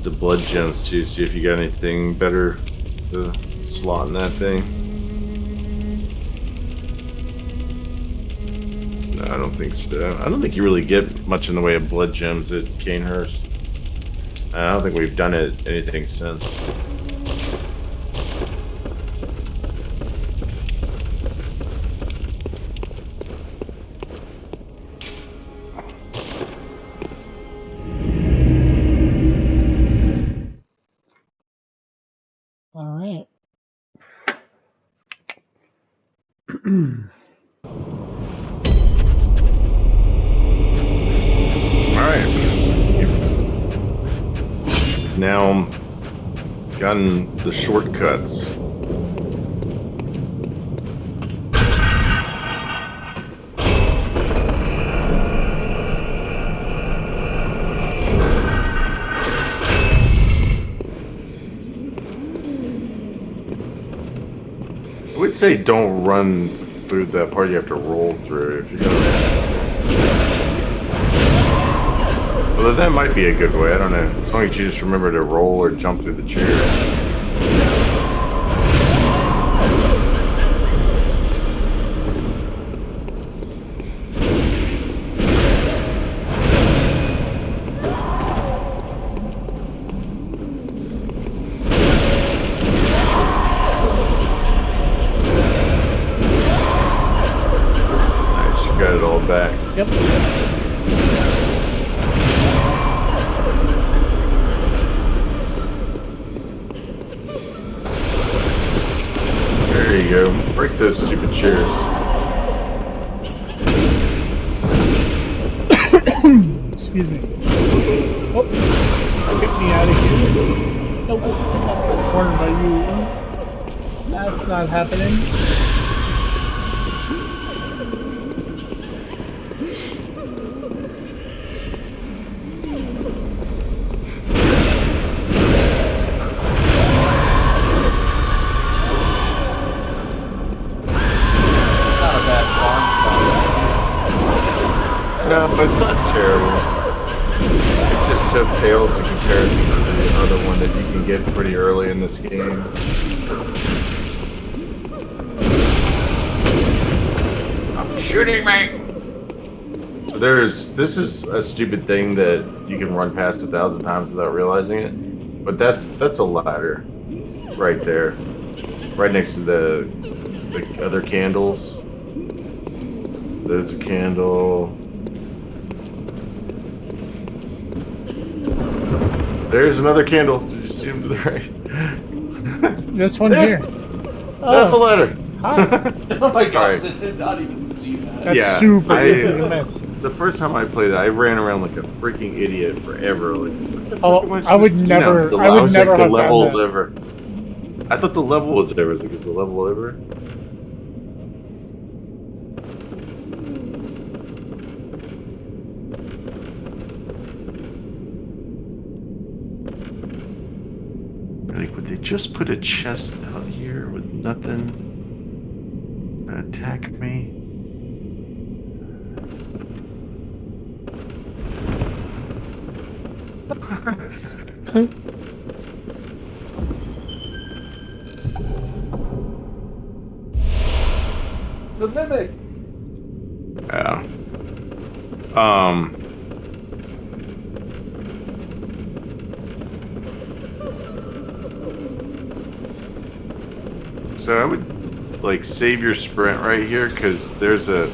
blood gems too, see if you got anything better to slot in that thing. No, I don't think so. I don't think you really get much in the way of blood gems at Cainhurst. I don't think we've done anything since. All right. Alright. now gotten the shortcuts. I would say don't run through that part you have to roll through if you're gonna. Although that might be a good way, I don't know. As long as you just remember to roll or jump through the chair. Nice, you got it all back. Yep. There you go. Break those stupid chairs. Excuse me. Oh, get me out of here. Nope. Cornered by you. That's not happening. Not a bad farm No, but it's not terrible. It just so pales in comparison to the other one that you can get pretty early in this game. I'm shooting me! So this is a stupid thing that you can run past 1,000 times without realizing it. But that's a ladder right there. Right next to the other candles. There's a candle. There's another candle. Did you see him to the right? This one There. here. That's a Oh, ladder. hi. Oh my god, Alright. I did not even see that. That's Yeah, super easy to miss. The first time I played it, I ran around like a freaking idiot forever. Like, what the Oh, fuck am I I supposed would to do never- now? Is the- I would was never like, have the done level's that. over. I thought the level was over. I was like, is the level over? Like, would they just put a chest out here with nothing to attack me? The mimic! Yeah. So I would like save your sprint right here because there's a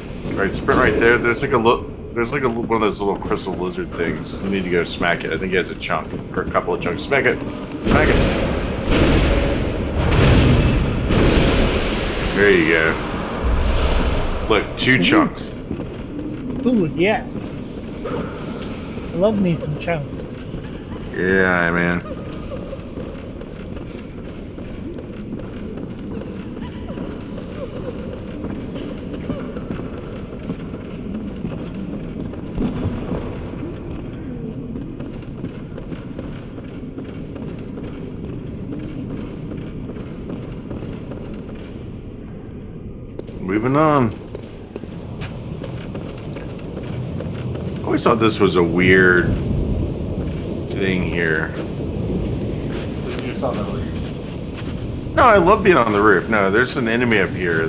sprint right there. There's like a one of those little crystal lizard things. You need to go smack it. I think he has a chunk or a couple of chunks. Smack it. Smack it. There you go. Look, 2 chunks. Ooh, yes. I love me some chunks. Yeah, man. Moving on. I always thought this was a weird thing here. You're just on the roof. No, I love being on the roof. No, there's an enemy up here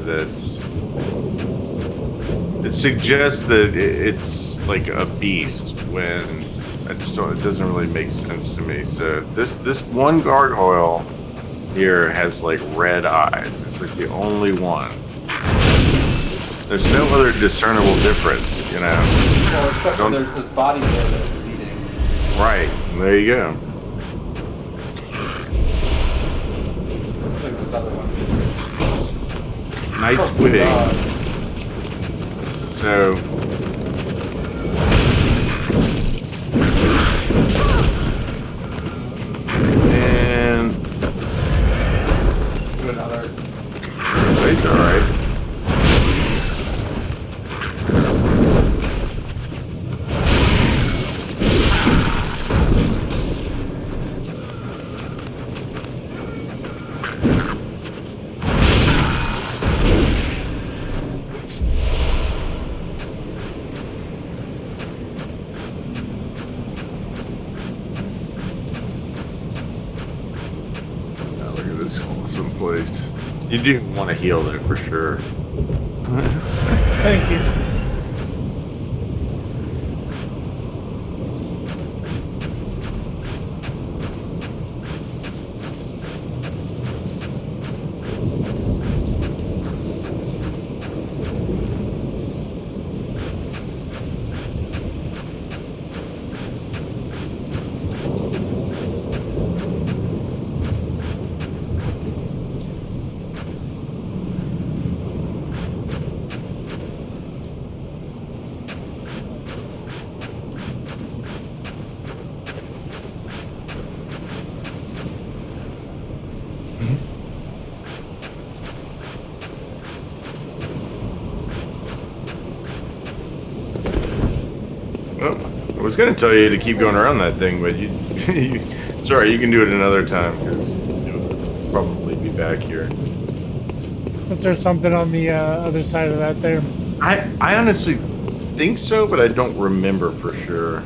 it suggests that it's like a beast when I just don't. It doesn't really make sense to me. So this one gargoyle here has like red eyes. It's like the only one. There's no other discernible difference, you know. Well, except for Don't- there's this body there that it was eating. Right. There you go. Looks like there's another one. Night's Oh, wig. God. So place. You do want to heal there for sure. Thank you. Well, I was going to tell you to keep going around that thing, but sorry, you can do it another time because you'll probably be back here. Was there something on the other side of that there? I honestly think so, but I don't remember for sure.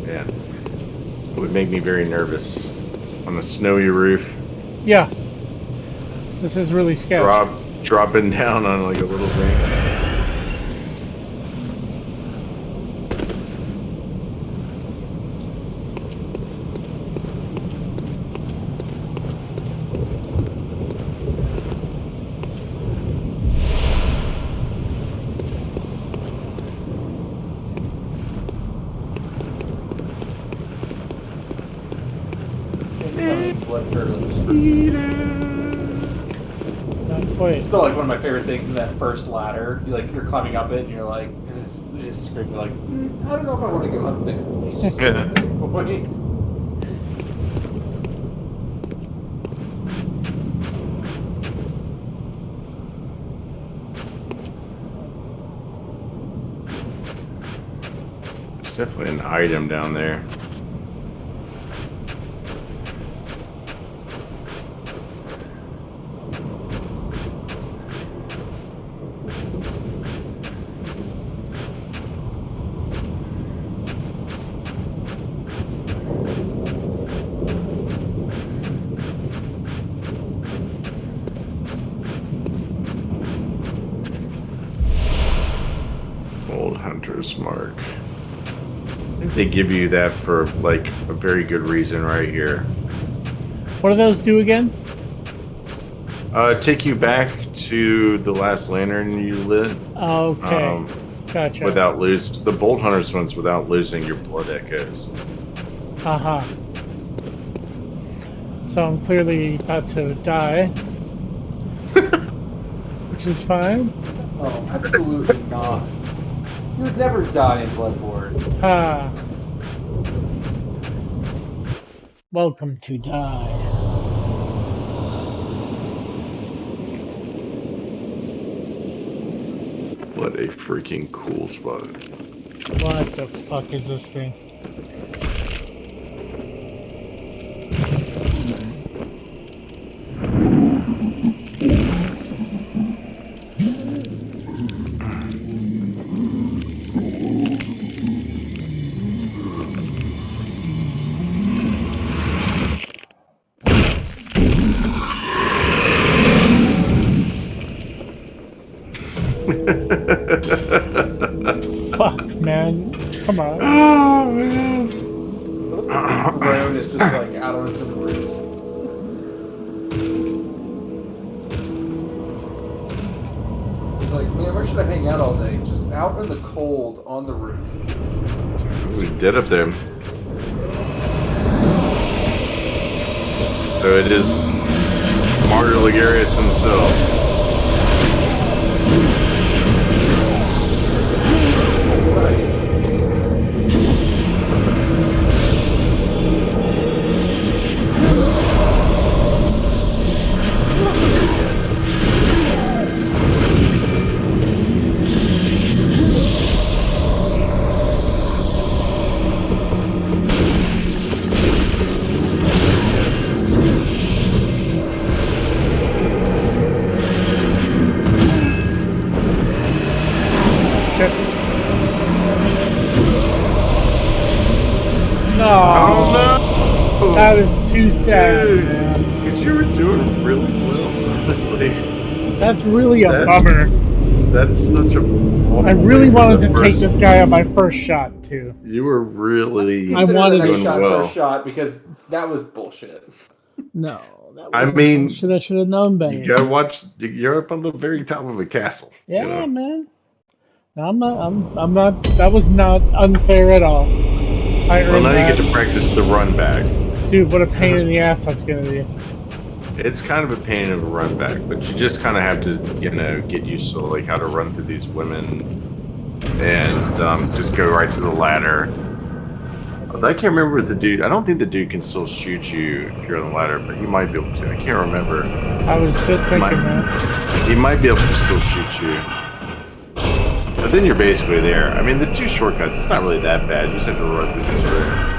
Yeah, it would make me very nervous on a snowy roof. Yeah. This is really scary. Dropping down on like a little thing. Not quite. Still, like one of my favorite things in that first ladder. You're climbing up it, and you're like, and it's just screaming like, I don't know if I want to go up there. It's just the same point. There's definitely an item down there. Old Hunter's Mark. I think they give you that for like a very good reason right here. What do those do again? Take you back to the last lantern you lit. Okay. Gotcha. Without the Bolt Hunter's ones without losing your blood echoes. Uh-huh. So I'm clearly about to die. Which is fine. Oh, absolutely not. You would never die in Bloodborne. Ah. Welcome to die. What a freaking cool spot. What the fuck is this thing? Fuck, man. Come on. Oh, man. Brown is just like out on some roofs. It's like, man, where should I hang out all day? Just out in the cold on the roof. We did up there. So it is Martyr Ligarius himself. That is too sad, Dude, man. because you were doing really well, honestly. That's really a That's- bummer. That's such a. I really wanted to take this guy on my first shot, too. You were really I Consider wanted the next to- shot well. first shot because that was bullshit. No, that I wasn't mean, bullshit. I should have known better. You gotta watch. You're up on the very top of a castle. Yeah, you know? man. I'm not. That was not unfair at all. I Well, earned now that. you get to practice the run back. Dude, what a pain in the ass that's gonna be. It's kind of a pain of a run back, but you just kind of have to, get used to like how to run through these women, and just go right to the ladder. I can't remember if the dude. I don't think the dude can still shoot you if you're on the ladder, but he might be able to. I can't remember. I was just thinking that. He might be able to still shoot you. But then you're basically there. I mean, the two shortcuts, it's not really that bad. You just have to run through this room.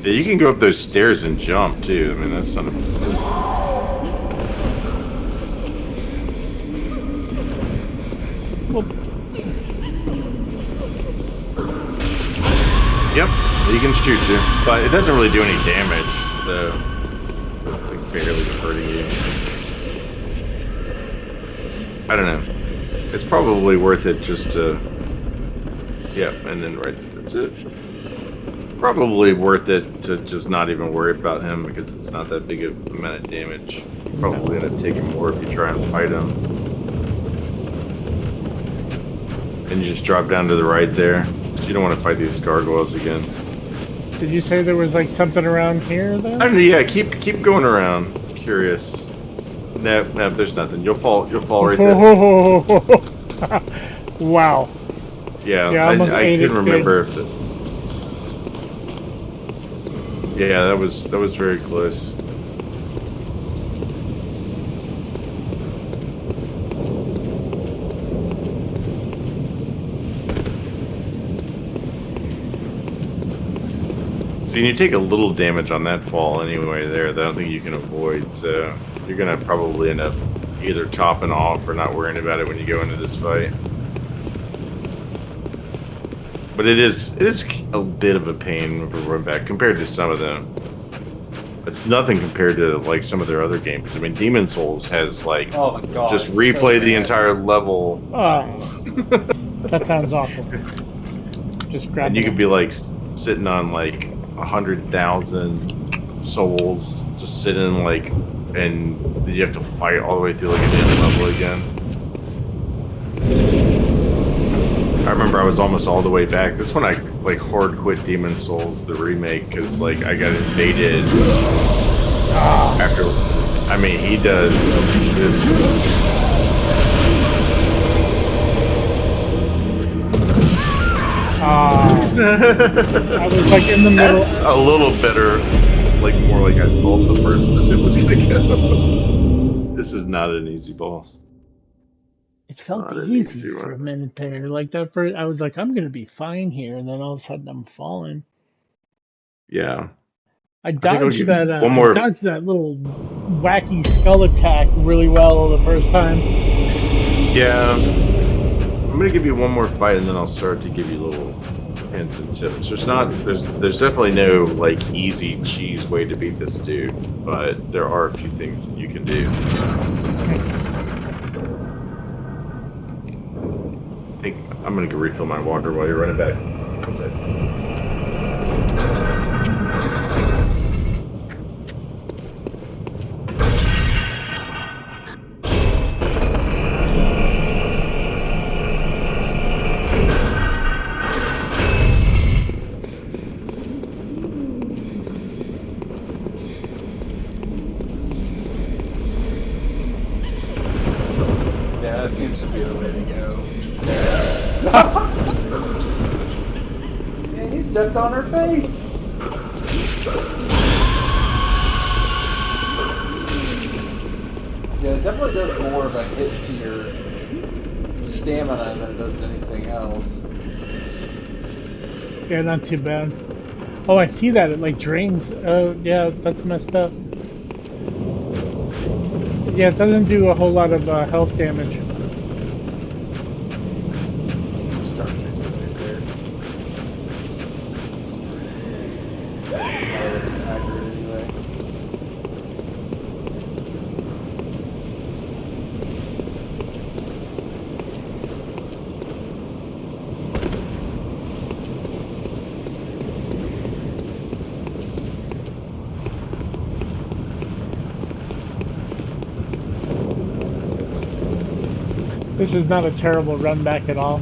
Yeah, you can go up those stairs and jump, too. I mean, that's not... Yep, he can shoot you, but it doesn't really do any damage, so it's like barely hurting you. I don't know. It's probably worth it just to... Yep, and then that's it. Probably worth it to just not even worry about him because it's not that big of amount of damage. You probably end up taking more if you try and fight him. And you just drop down to the right there. You don't want to fight these gargoyles again. Did you say there was like something around here though? I don't know, yeah, keep going around. Curious. No, there's nothing. You'll fall right there. Wow. Yeah, Yeah, almost I ate couldn't it, remember if the... Yeah, that was very close. So you take a little damage on that fall anyway there that I don't think you can avoid, so you're gonna probably end up either topping off or not worrying about it when you go into this fight. But it is a bit of a pain of a run back compared to some of them. It's nothing compared to like some of their other games. I mean, Demon Souls has like Oh my god. just it's replay so the bad. entire level, Oh, that sounds awful. Just grab and you it. could be like sitting on like 100,000 souls, just sitting like, and then you have to fight all the way through like a different level again. I remember I was almost all the way back. That's when I like hard quit Demon Souls, the remake, because like I got invaded after. I mean, he does this. I was like in the middle. That's a little better, like more like I thought the first attempt was gonna go. This is not an easy boss. It felt Not an easy easy for a one. minute there. Like that first, I was like, I'm gonna be fine here, and then all of a sudden I'm falling. Yeah. I I'll dodged give you that. one more- I dodged that little wacky skull attack really well the first time. Yeah. I'm gonna give you one more fight, and then I'll start to give you little hints and tips. There's definitely no like easy cheese way to beat this dude, but there are a few things that you can do. I think I'm gonna go refill my water while you're running back. One second. Yeah, that seems to be the way to go. Yeah, you stepped on her face. Yeah, it definitely does more of a hit to your stamina than it does to anything else. Yeah, not too bad. Oh, I see that. It like drains. Oh, yeah, that's messed up. Yeah, it doesn't do a whole lot of health damage. Start shooting. This is not a terrible run back at all.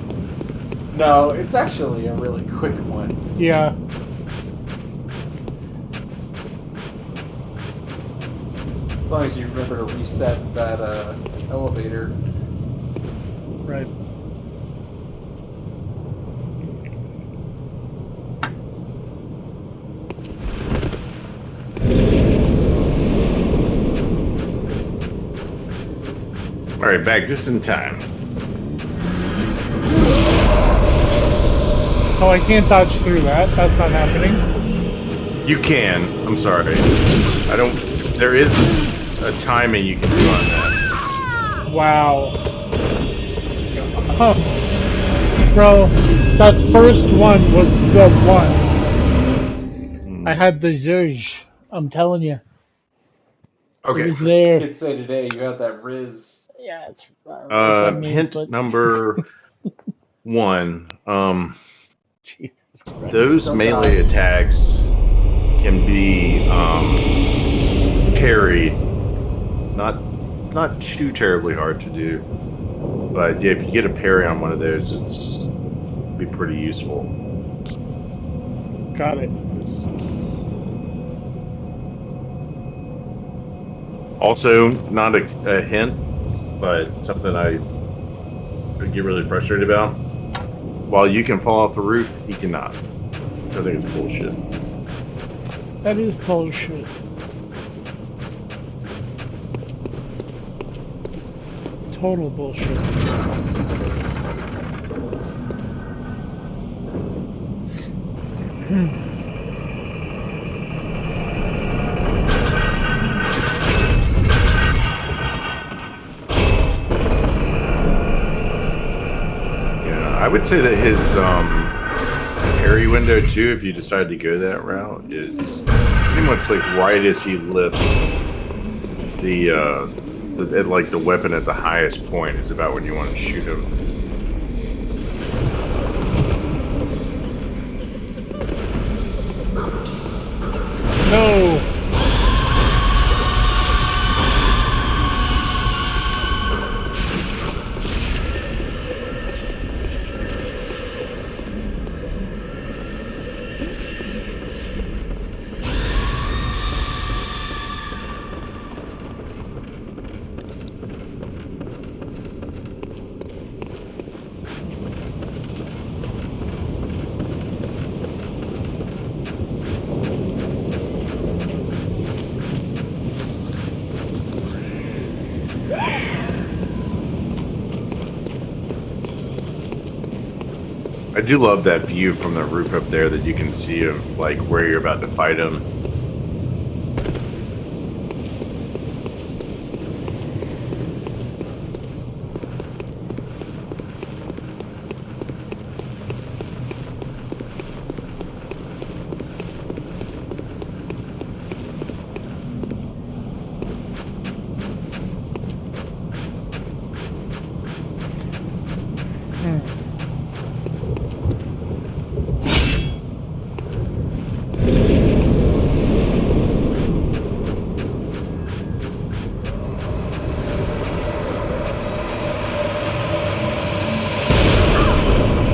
No, it's actually a really quick one. Yeah. As long as you remember to reset that elevator. Right. All right, back just in time. Oh, I can't dodge through that. That's not happening. You can. I'm sorry. I don't. There is a timing you can do on that. Wow. Huh. Bro, that first one was the one. I had the zhuzh. I'm telling you. It Okay. was there. Kids say today you have that Riz. Yeah, it's I don't know what that means, Hint but number 1. Jesus Christ. Those Don't melee die. attacks can be parry. Not too terribly hard to do, but yeah, if you get a parry on one of those, it's be pretty useful. Got it. Also, not a hint, but something I get really frustrated about. While you can fall off the roof, he cannot. I think it's bullshit. That is bullshit. Total bullshit. Yeah, I would say that his parry window too, if you decide to go that route, is pretty much like right as he lifts the weapon at the highest point is about when you want to shoot him. No. I do love that view from the roof up there that you can see of like where you're about to fight him.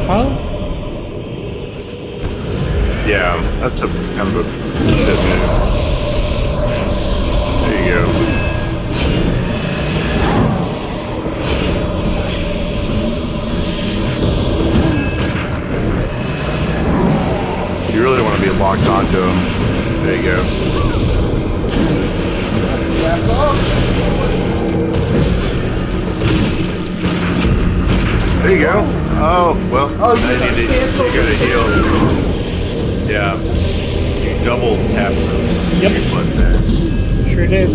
Huh? Yeah, that's a kind of a shit move. There you go. You really want to be locked onto him. There you go. There you go. Oh, well, Oh, you then you gotta heal. Yeah. You double tap the Yep. shoot button there. Sure did.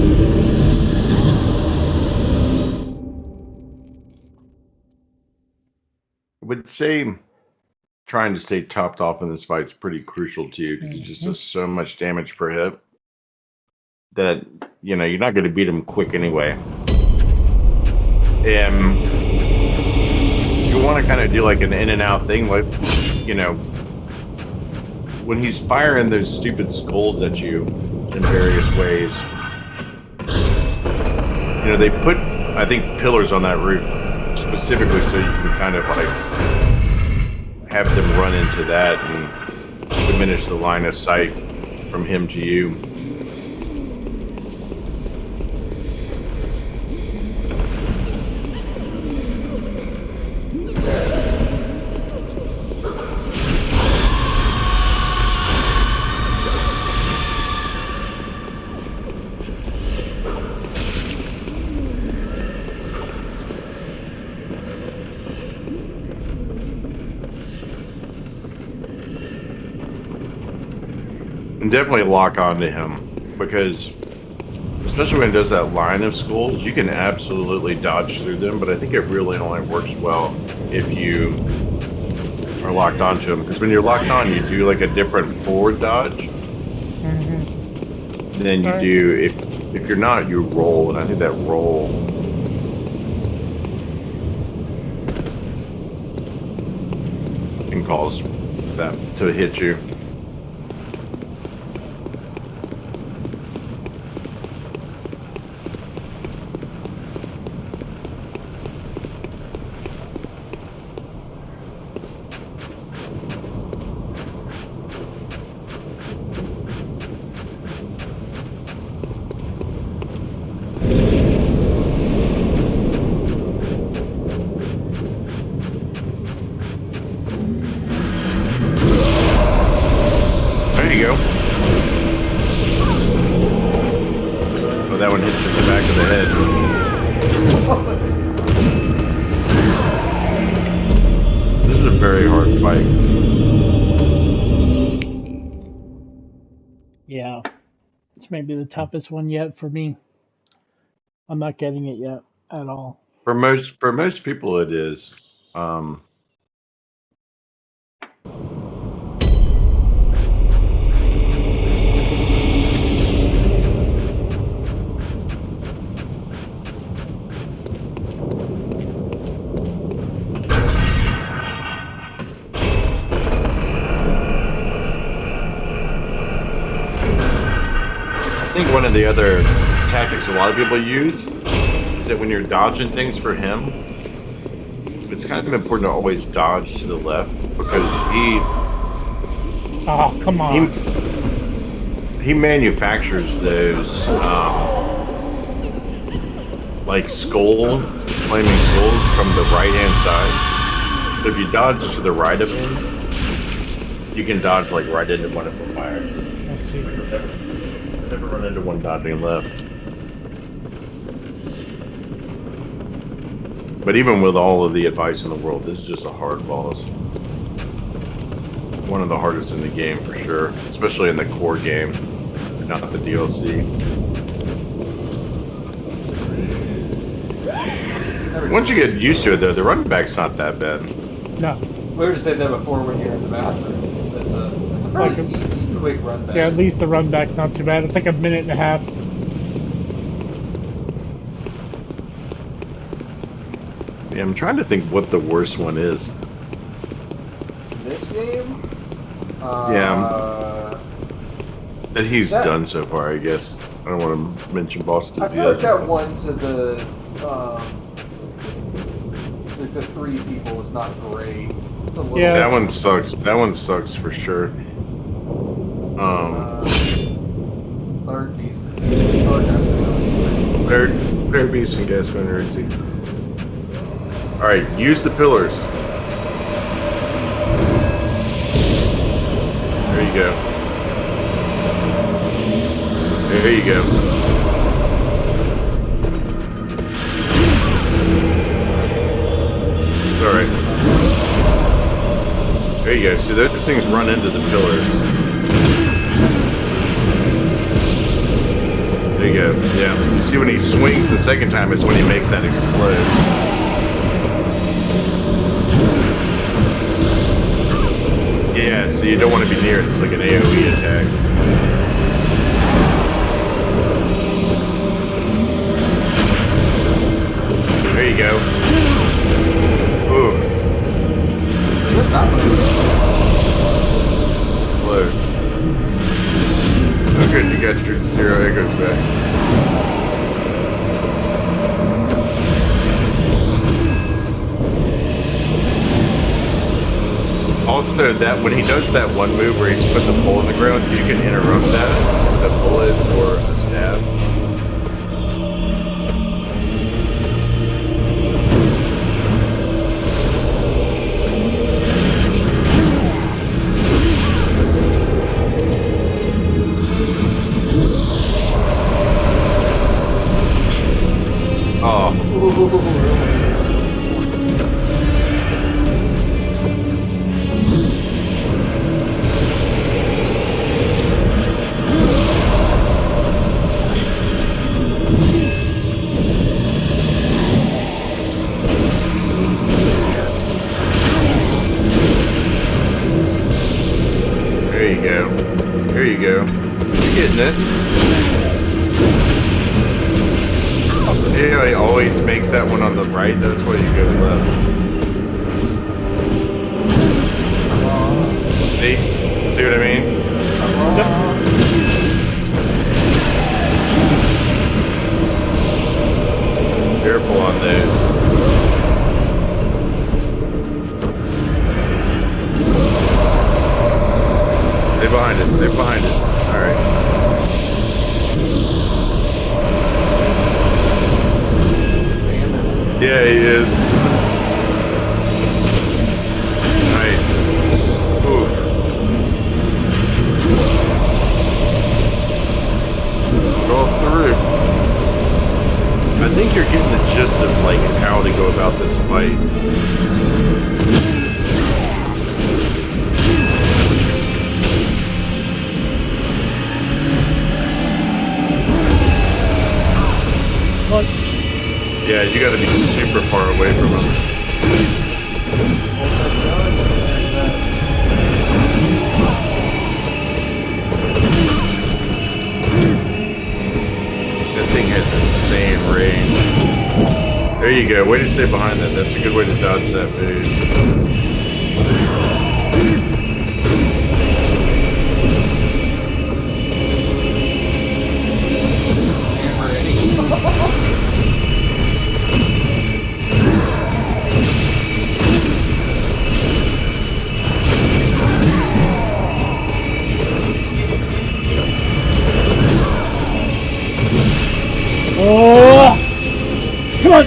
I would say trying to stay topped off in this fight is pretty crucial too, because it just does so much damage per hit that, you know, you're not going to beat him quick anyway. And you want to kind of do like an in and out thing, like, you know, when he's firing those stupid skulls at you in various ways. You know, they put, I think, pillars on that roof specifically so you can kind of like have them run into that and diminish the line of sight from him to you. And definitely lock onto him, because especially when it does that line of skulls, you can absolutely dodge through them, but I think it really only works well if you are locked onto him, because when you're locked on, you do like a different forward dodge than you do if you're not, you roll, and I think that roll can cause that to hit you. That one hits you in the back of the head. This is a very hard fight. Yeah. It's maybe the toughest one yet for me. I'm not getting it yet at all. For most people, it is. I think one of the other tactics a lot of people use is that when you're dodging things for him, it's kind of important to always dodge to the left, because Oh, come on. he manufactures those like flaming skulls from the right hand side. So if you dodge to the right of him, you can dodge like right into one of the fire. Let's see. Never run into one dodging left. But even with all of the advice in the world, this is just a hard boss. One of the hardest in the game for sure, especially in the core game, not the DLC. Once you get used to it, though, the run back's not that bad. No. We were just saying that before when you're in the bathroom. That's a fairly easy, quick run back. Yeah, at least the run back's not too bad. It's like a minute and a half. Yeah, I'm trying to think what the worst one is. This game? That he's done so far, I guess. I don't want to mention bosses I feel like that one to the the three people is not great. It's a little That one sucks. That one sucks for sure. Third beast is Third beast and gas winner easy. Alright, use the pillars. There you go. There you go. It's alright. There you go. See, those things run into the pillars. There you go. Yeah. You see, when he swings the second time, it's when he makes that explode. Yeah, so you don't want to be near it. It's like an AoE attack. There you go. Ooh. What's that one? Close. Oh good, you got your 0 echoes back. Also, that when he does that one move where he's put the pole in the ground, you can interrupt that with a bullet or a stab. Oh. There you go. There you go. You're getting it. You know, he always makes that one on the right. That's why you go left. See? See what I mean? Careful on those. Stay behind it. Stay behind it. All right. Yeah, he is. Nice. Oof. Go off the roof. I think you're getting the gist of like how to go about this fight. What? Yeah, you gotta be super far away from him. That thing has insane range. There you go. Way to stay behind that. That's a good way to dodge that move. Oh! Come on!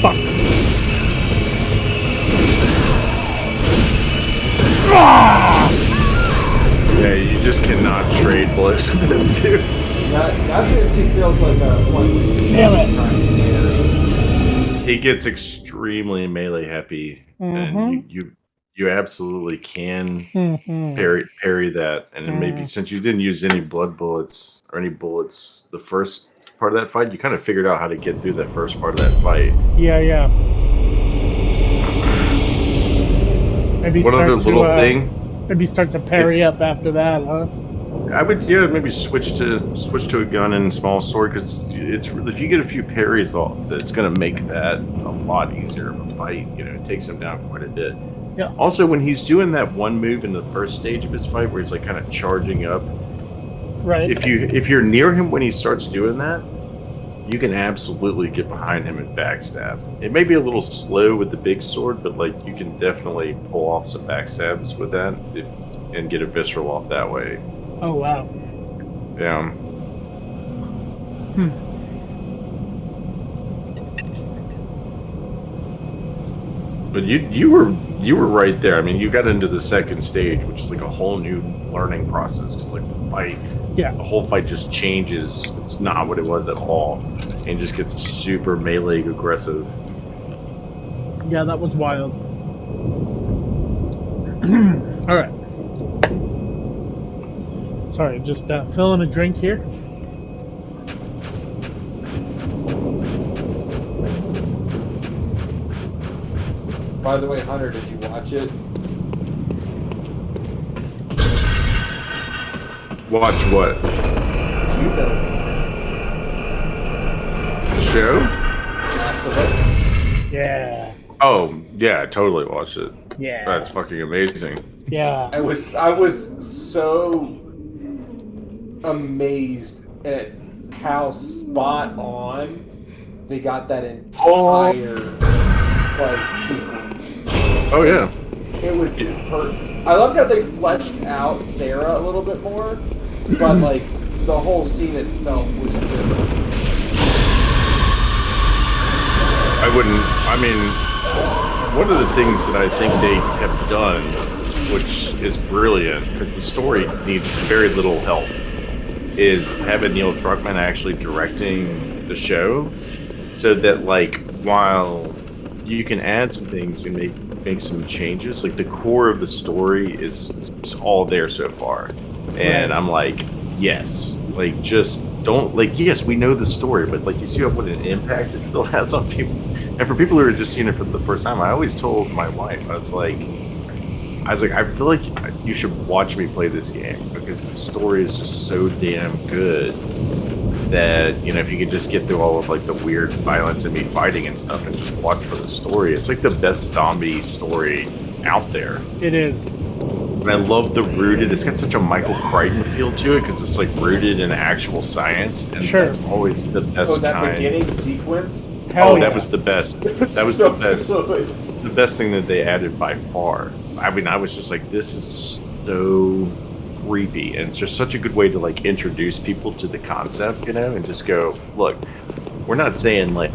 Fuck. Ah! Yeah, you just cannot trade blows with this dude. That fantasy feels like a point. Damn it. He gets extremely melee happy, and you absolutely can parry that. And then maybe since you didn't use any blood bullets or any bullets the first part of that fight, you kind of figured out how to get through that first part of that fight. Yeah, yeah. Maybe One other little thing. Maybe start to parry up after that, huh? I would maybe switch to a gun and small sword, because it's if you get a few parries off, it's going to make that a lot easier of a fight. You know, it takes him down quite a bit. Yeah. Also, when he's doing that one move in the first stage of his fight, where he's like kind of charging up, Right. if you're near him when he starts doing that, you can absolutely get behind him and backstab. It may be a little slow with the big sword, but like you can definitely pull off some backstabs with that and get a visceral off that way. Oh wow. Yeah. But you were right there. I mean, you got into the second stage, which is like a whole new learning process. Because like the whole fight just changes. It's not what it was at all, and just gets super melee aggressive. Yeah, that was wild. All right. Sorry, just filling a drink here. By the way, Hunter, did you watch it? Watch what? Do you know The show? Last of Us? Yeah. Oh yeah, I totally watched it. Yeah. That's fucking amazing. Yeah. I was so amazed at how spot on they got that entire like sequence. Oh yeah. It was perfect. I loved how they fleshed out Sarah a little bit more, but like the whole scene itself was just. I mean, one of the things that I think they have done, which is brilliant, because the story needs very little help, is having Neil Druckmann actually directing the show, so that like while you can add some things and make some changes, like the core of the story is all there so far, and I'm like, yes, like just don't like yes, we know the story, but like you see what an impact it still has on people, and for people who are just seeing it for the first time, I always told my wife, I was like, I feel like you should watch me play this game because the story is just so damn good that, you know, if you could just get through all of like the weird violence and me fighting and stuff and just watch for the story, it's like the best zombie story out there. It is. And I love the rooted, it's got such a Michael Crichton feel to it because it's like rooted in actual science, and that's always the best Oh, that kind. beginning sequence? Hell that was the best. That was so the best. Good. The best thing that they added by far. I mean, I was just like, this is so creepy, and it's just such a good way to like introduce people to the concept, you know, and just go, look, we're not saying like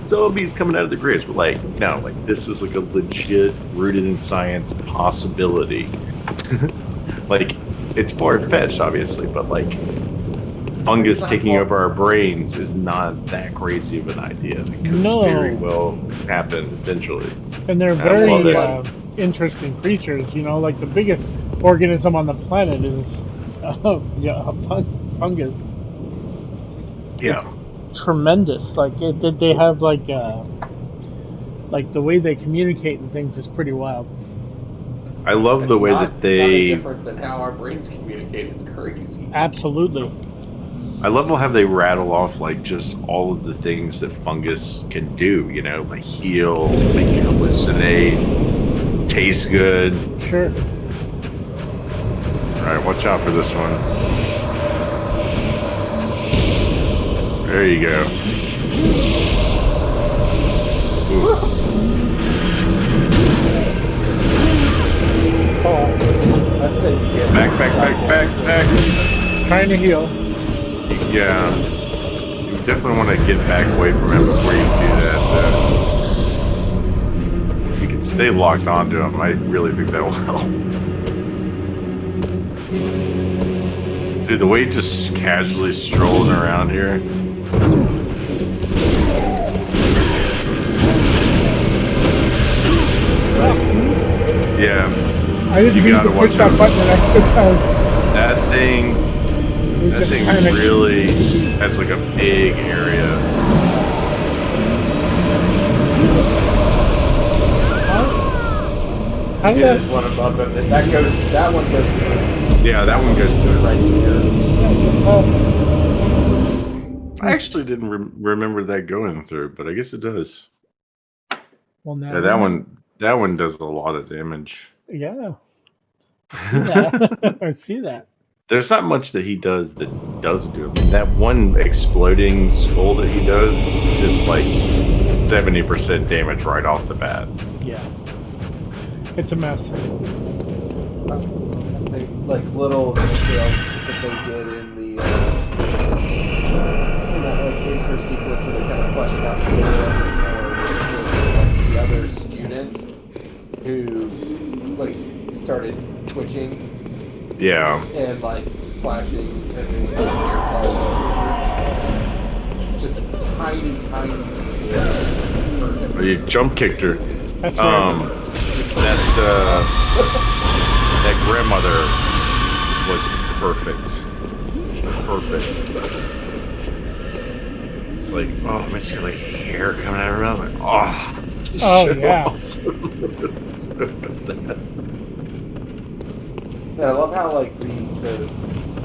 zombies coming out of the graves. We're like, no, like this is like a legit, rooted in science possibility. Like, it's far-fetched, obviously, but like fungus taking over our brains is not that crazy of an idea. It could very well happen eventually. And they're very interesting creatures, you know, like the biggest organism on the planet is a fungus. Yeah. It's tremendous. Like they have like the way they communicate and things is pretty wild. I love the way that they. It's not different than how our brains communicate. It's crazy. Absolutely. I love how they rattle off like just all of the things that fungus can do. You know, like heal, make you hallucinate, taste good. Sure. All right, watch out for this one. There you go. Ooh. Let's say back. Trying to heal. Yeah. You definitely want to get back away from him before you do that, though. If you can stay locked onto him, I really think that will help. Dude, the way just casually strolling around here. Yeah. I didn't mean to push that button an extra time. That thing really has like a big area. How yeah, there's one above them. That one goes through. Yeah, that one goes through right here. I actually didn't remember that going through, but I guess it does. Well, now yeah, that one does a lot of damage. Yeah. I see that. There's not much that he does that doesn't do it. I mean, that one exploding skull that he does, just like 70% damage right off the bat. Yeah. It's a mess. Like little details that they did in the in that like intro sequence where they kind of fleshed out Sarah or the other student who like started twitching. Yeah. And like flashing and just tiny details. You jump kicked her. That's right. That grandmother was perfect. It's like, oh man, she's got like hair coming out of her mouth. Like, oh yeah. Awesome. So badass. Yeah, I love how like the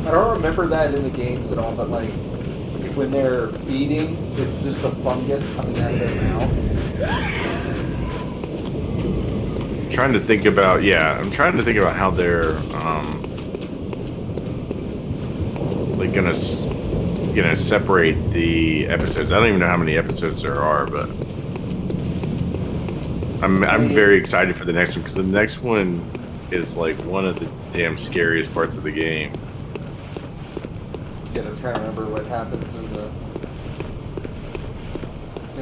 I don't remember that in the games at all, but like when they're feeding, it's just the fungus coming out of their mouth. I'm trying to think about how they're like gonna separate the episodes. I don't even know how many episodes there are, but I'm very excited for the next one because the next one is like one of the damn scariest parts of the game. Yeah, I'm trying to remember what happens in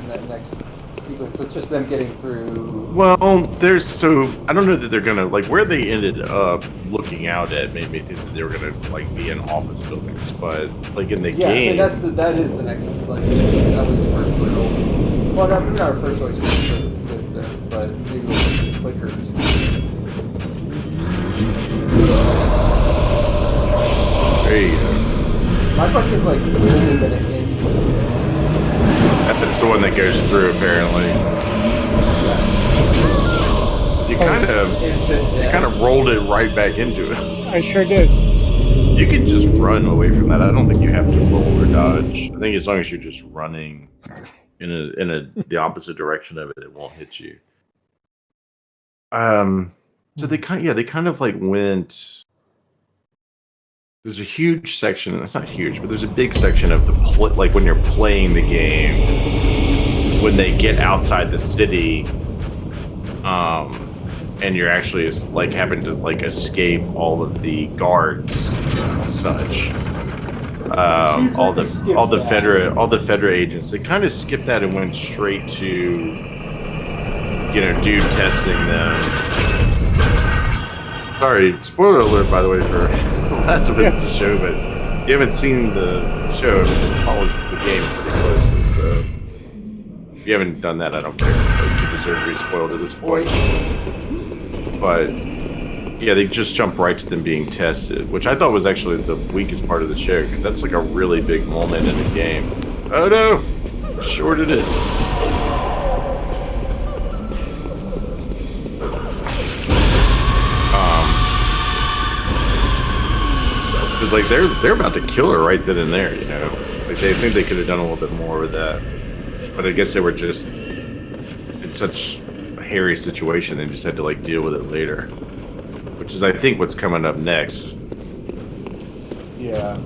that next sequence. It's just them getting through. Well, I don't know that they're gonna like where they ended up looking out at made me think that they were gonna like be in office buildings, but like in the game, I mean, that is the next like sequence. That was first real. Well, not our first like with them, but maybe with the clickers. there you go. My question is like, when are they gonna end this? That's the one that goes through apparently. You kind of rolled it right back into it. I sure did. You can just run away from that. I don't think you have to roll or dodge. I think as long as you're just running in the opposite direction of it, it won't hit you. So they kind of like went. There's a huge section. It's not huge, but there's a big section of like when you're playing the game, when they get outside the city, and you're actually like having to like escape all of the guards and such. All the Fedra agents. They kind of skipped that and went straight to dude testing them. Sorry, spoiler alert, by the way, for the last of it's a show, but you haven't seen the show. It follows the game pretty closely, so if you haven't done that, I don't care. Like, you deserve to be spoiled at this point. But yeah, they just jump right to them being tested, which I thought was actually the weakest part of the show, because that's like a really big moment in the game. Oh no! Shorted it. Because like they're about to kill her right then and there, Like they think they could have done a little bit more with that, but I guess they were just in such a hairy situation they just had to like deal with it later, which is I think what's coming up next. Yeah,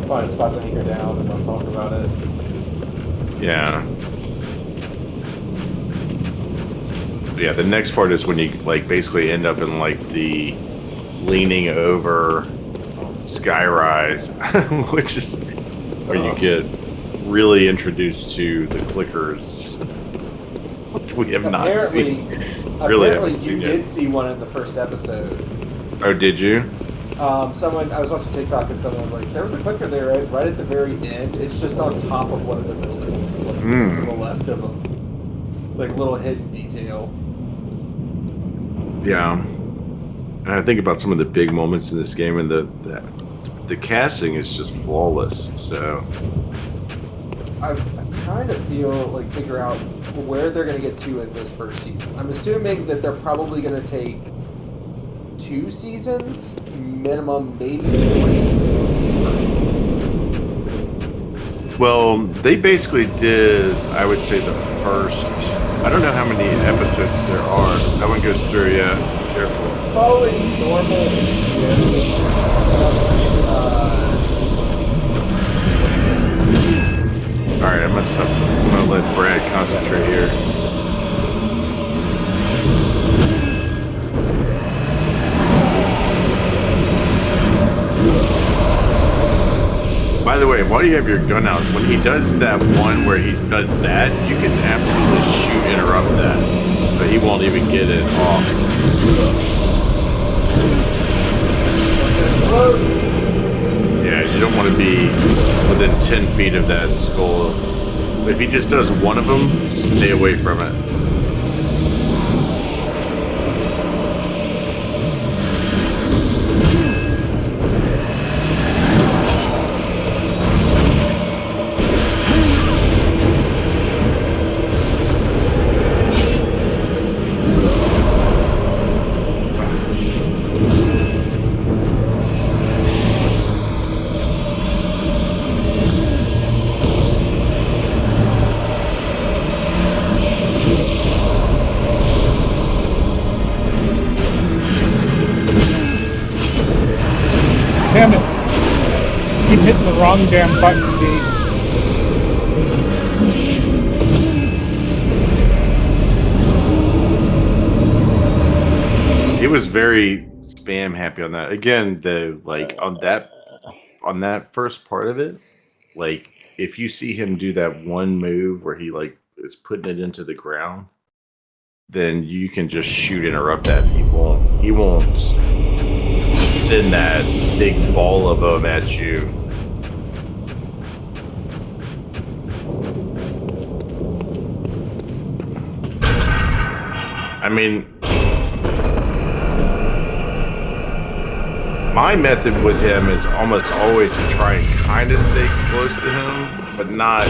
find a spot to anchor down and they'll talk about it. Yeah. Yeah, the next part is when you like basically end up in like the leaning over skyrise, which is where you get really introduced to the clickers, which we have not seen. Really haven't seen yet. You did see one in the first episode. Oh, did you? I was watching TikTok and someone was like, there was a clicker there right at the very end. It's just on top of one of the buildings, like to the left of them. Like a little hidden detail. Yeah. And I think about some of the big moments in this game, and the casting is just flawless. So I'm trying to figure out where they're going to get to in this first season. I'm assuming that they're probably going to take 2 seasons, minimum, maybe 3. Well, they basically did, I would say, the first. I don't know how many episodes there are. That one goes through, yeah. Careful. Following normal. Alright, I'm gonna let Brad concentrate here. By the way, while you have your gun out, when he does that one where he does that, you can absolutely interrupt that. But he won't even get it off. Yeah, you don't want to be within 10 feet of that skull. If he just does one of them, just stay away from it. wrong damn button, D. He was very spam happy on that. Again, the like on that first part of it, like if you see him do that one move where he like is putting it into the ground, then you can just shoot interrupt that. He won't send that big ball of them at you. I mean, my method with him is almost always to try and kind of stay close to him, but not,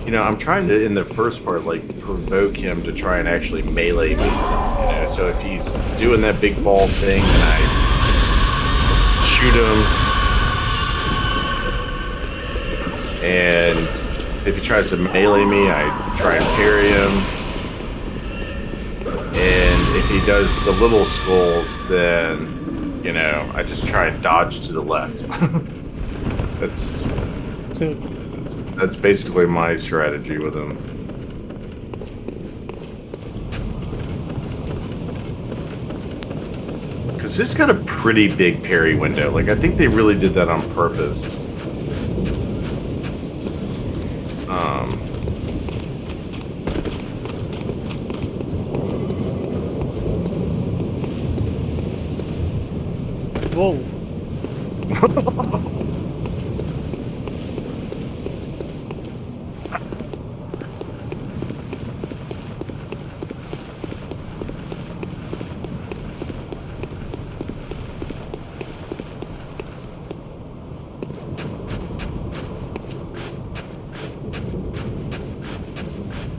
you know, I'm trying to, in the first part, like, provoke him to try and actually melee me some, you know, so if he's doing that big ball thing, and I shoot him, and if he tries to melee me, I try and parry him, and if he does the little skulls, then, you know, I just try and dodge to the left. That's basically my strategy with him. Because this got a pretty big parry window. Like, I think they really did that on purpose. Whoa.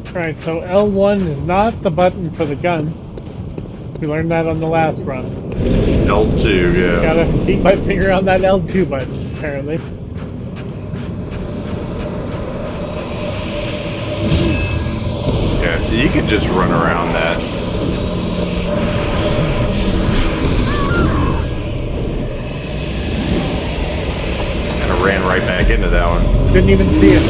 Alright, so L1 is not the button for the gun. We learned that on the last run. L2, yeah. Gotta keep my finger on that L2 button, apparently. Yeah, so you can just run around that. Kind of ran right back into that one. Didn't even see it.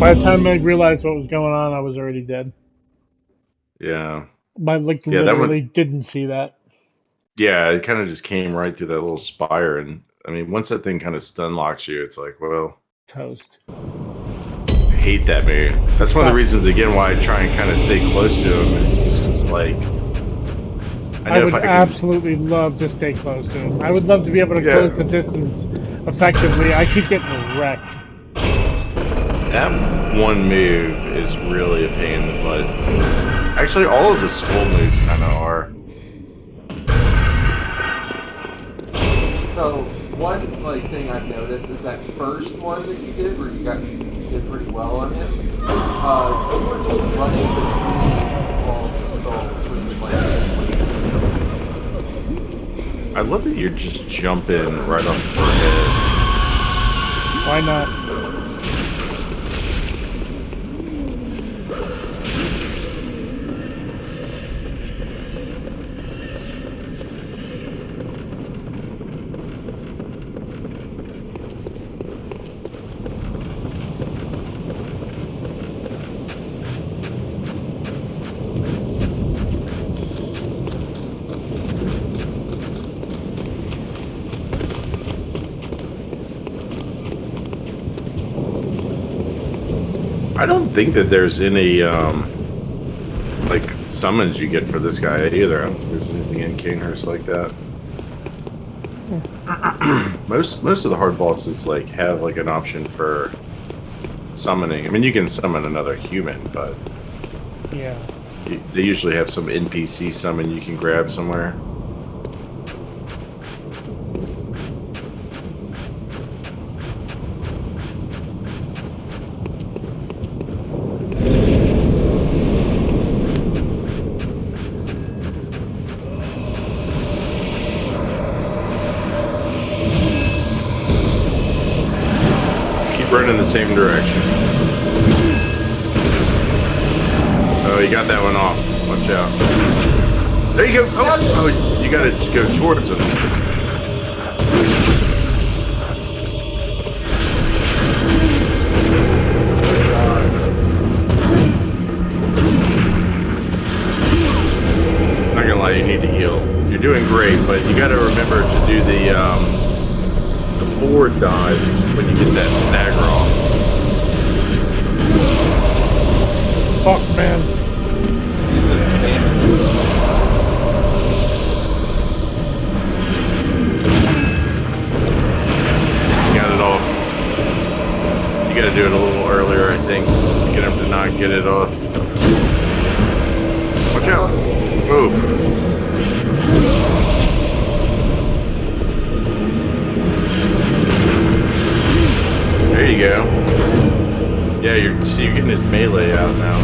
By the time I realized what was going on, I was already dead. Yeah. I literally didn't see that. Yeah, it kind of just came right through that little spire, and I mean, once that thing kind of stun locks you, it's like, well, toast. I hate that move. That's one of the reasons, again, why I try and kind of stay close to him. It's just like, I would absolutely love to stay close to him. I would love to be able to close the distance effectively. I keep getting wrecked. That one move is really a pain in the butt. Actually, all of the skull moves kind of are. So one thing I've noticed is that first one that you did, where you did pretty well on him. You were just running between all the skulls when you I love that you're just jumping right on the forehead. Why not? I don't think that there's any like summons you get for this guy either. I don't think there's anything in Cainhurst like that. most of the hard bosses like have like an option for summoning. I mean, you can summon another human, but yeah, they usually have some NPC summon you can grab somewhere. Running in the same direction. Oh, you got that one off. Watch out. There you go. Oh, you got to go towards him. You got to remember to do the forward dodge when you get that stagger off. Fuck, man. He's a spammer. You got it off. You got to do it a little earlier, I think, to get him to not get it off. Watch out! Oof. There you go. Yeah, you're getting his melee out now.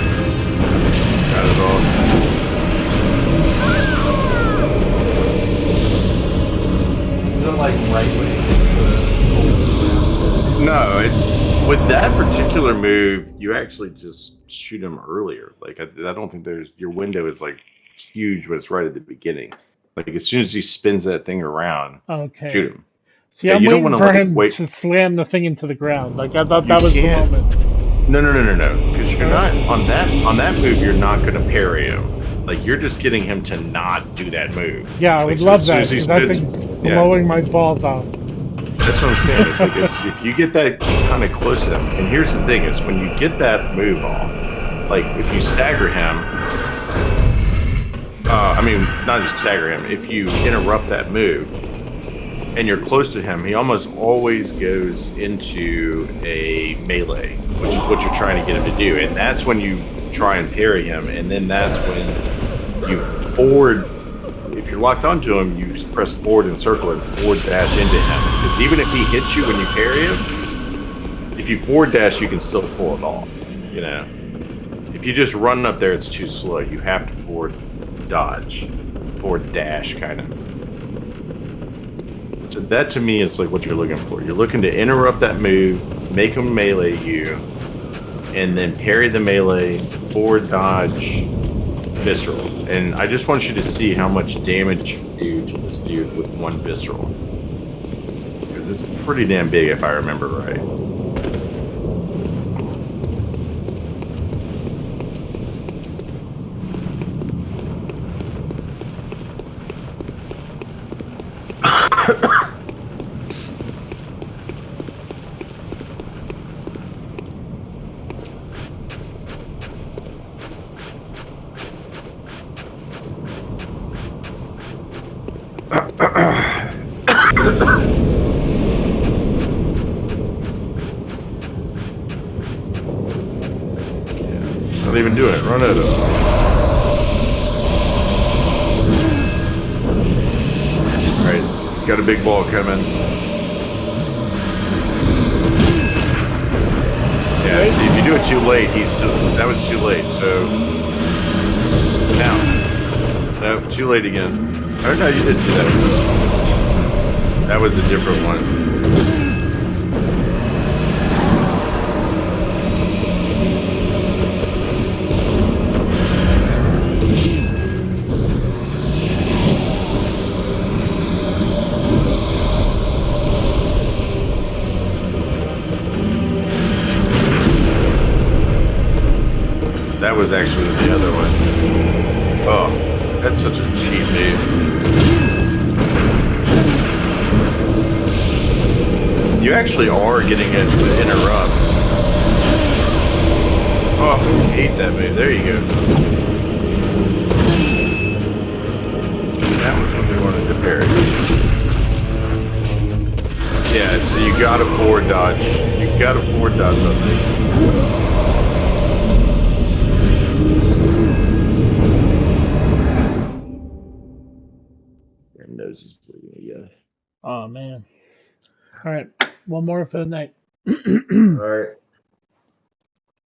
Got it all. Is it like right when it hits the... No, it's with that particular move, you actually just shoot him earlier. Like I don't think there's your window is like huge, but it's right at the beginning. Like as soon as he spins that thing around, Okay. shoot him. See, Yeah, I'm you don't waiting wanna, for like, him wait. to slam the thing into the ground. Like, I thought You that was the can't. moment. No, because you're not on that move. You're not going to parry him. Like you're just getting him to not do that move. Yeah, I Like, would so love as soon that, as he because that spins- thing's yeah. blowing my balls off. That's what I'm saying. It's like if you get that kind of close to them, and here's the thing: is when you get that move off, like if you stagger him, I mean not just stagger him. If you interrupt that move, and you're close to him, he almost always goes into a melee, which is what you're trying to get him to do, and that's when you try and parry him, and then that's when you forward. If you're locked onto him, you press forward and circle and forward dash into him. Because even if he hits you when you parry him, if you forward dash, you can still pull it off. You know, if you just run up there, it's too slow. You have to forward dodge, forward dash, kind of. So that to me is like what you're looking for. You're looking to interrupt that move, make him melee you, and then parry the melee, forward dodge, visceral. And I just want you to see how much damage you do to this dude with one visceral. Because it's pretty damn big if I remember right. Not even doing it. Run at him. Alright, he's got a big ball coming. Yeah, see, if you do it too late, that was too late, so... Now. No, too late again. Oh, no, you didn't do that. That was a different one. That was actually the other one. Oh, that's such a cheap move. You actually are getting it to interrupt. Oh, I hate that move. There you go. That was what we wanted to parry. Yeah, so you gotta forward dodge. You gotta forward dodge on these. Nose is bleeding again. Oh, man. All right. One more for the night. Alright.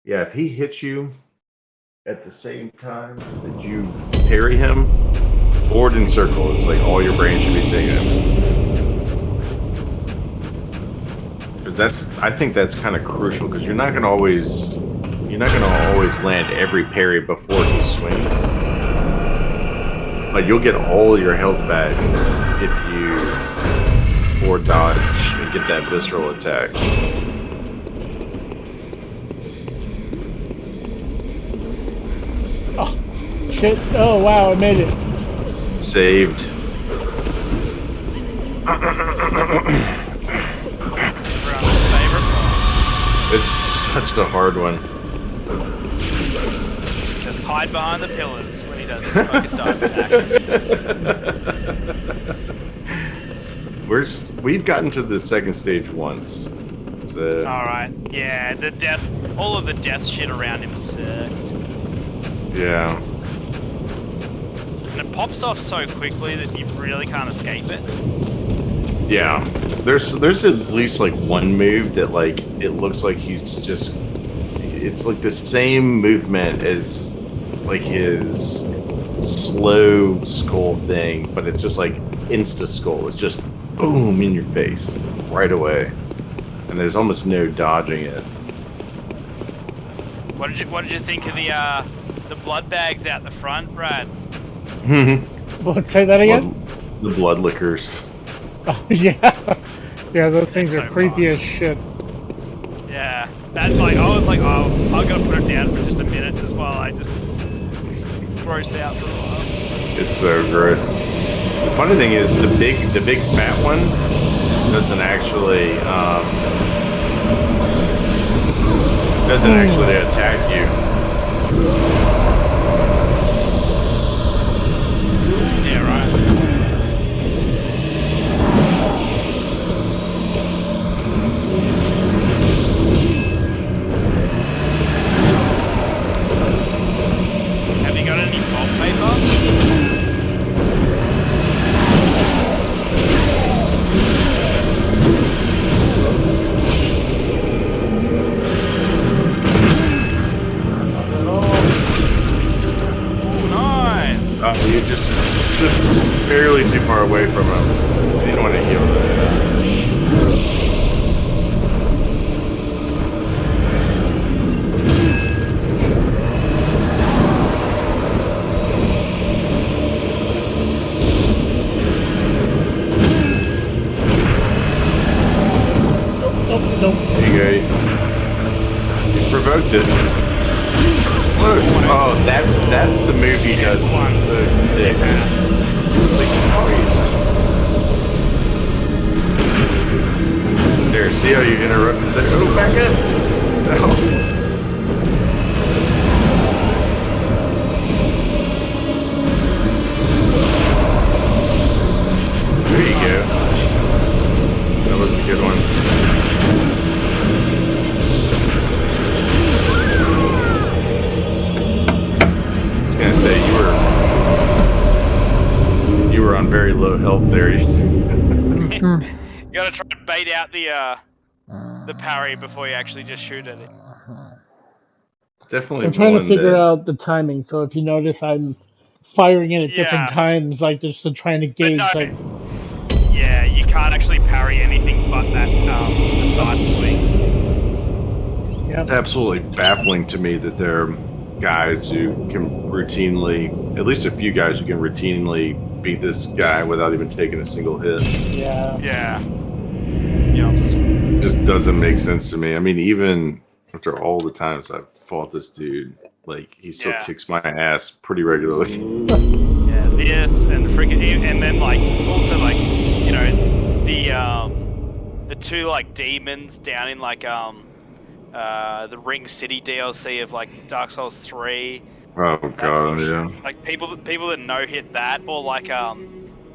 Yeah, if he hits you at the same time that you parry him, forward and circle is like all your brain should be thinking. Because I think that's kind of crucial because you're not gonna always land every parry before he swings. but you'll get all your health back if you forward dodge and get that visceral attack. Oh, shit. Oh, wow, I made it. Saved. Everyone's favorite boss. It's such a hard one. Just hide behind the pillars when he does his fucking dive attack. We've gotten to the second stage once. So, Alright, yeah, all of the death shit around him sucks. yeah. And it pops off so quickly that you really can't escape it. Yeah. There's at least like one move that like it looks like he's just it's like the same movement as like his slow skull thing, but it's just like insta skull. It's just boom in your face right away. And there's almost no dodging it. What did you think of the blood bags out the front, Brad? What, say that again? The blood lickers. Oh, yeah. Yeah, those things They're are so creepy fun. as shit. Yeah, that like I was like, oh, I'm gonna put it down for just a minute, just while I just gross out for a while. It's so gross. The funny thing is the big fat one doesn't actually attack you. Yeah, right. Have you got any pulp paper? Ooh, nice. You're just barely too far away from him. You don't want to heal that. Nope. There you go. He's provoked it. Close. Oh, that's the move he does. It's there, see how you interrupted there? Oh, back in! No. There you go. That was a good one. I was gonna say you were on very low health there. You gotta try to bait out the parry before you actually just shoot at it. Definitely. I'm trying to one figure that- out the timing, so if you notice I'm firing it at different Yeah. times, like just to trying to gauge, no. like, Yeah, you can't actually parry anything but that the side swing. yeah. It's absolutely baffling to me that there are guys who can routinely, at least a few guys who can routinely beat this guy without even taking a single hit. Yeah. Yeah. Yeah. Just doesn't make sense to me. I mean, even after all the times I've fought this dude, like he still Yeah. kicks my ass pretty regularly. Yeah, this and freaking, and then like also like, you know, the two like demons down in like the Ring City DLC of like Dark Souls 3. Oh That god, sort of yeah. shit. Like people that no hit that, or like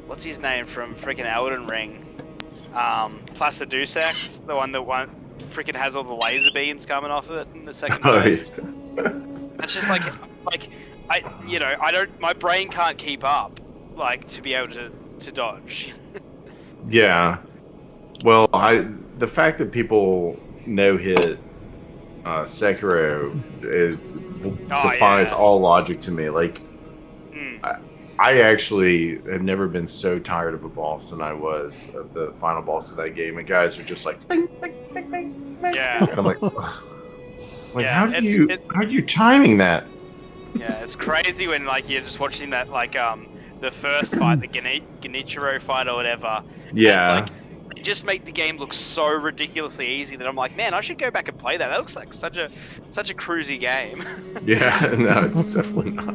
what's his name from freaking Elden Ring? Placidusax, the one that freaking has all the laser beams coming off of it in the second Oh, phase. yeah. That's just like my brain can't keep up, like, to be able to dodge. Yeah. Well, the fact that people no hit Sekiro defies yeah. all logic to me. Like, Mm. I actually have never been so tired of a boss than I was of the final boss of that game. And guys are just like, ding, ding, ding, ding, ding. Yeah. And I'm like, ugh. Like, Yeah, how are you timing that? Yeah, it's crazy when like you're just watching that like the first fight, the Genichiro fight or whatever. Yeah. And, like, they just make the game look so ridiculously easy that I'm like, man, I should go back and play that. That looks like such a cruisy game. Yeah, no, it's definitely not.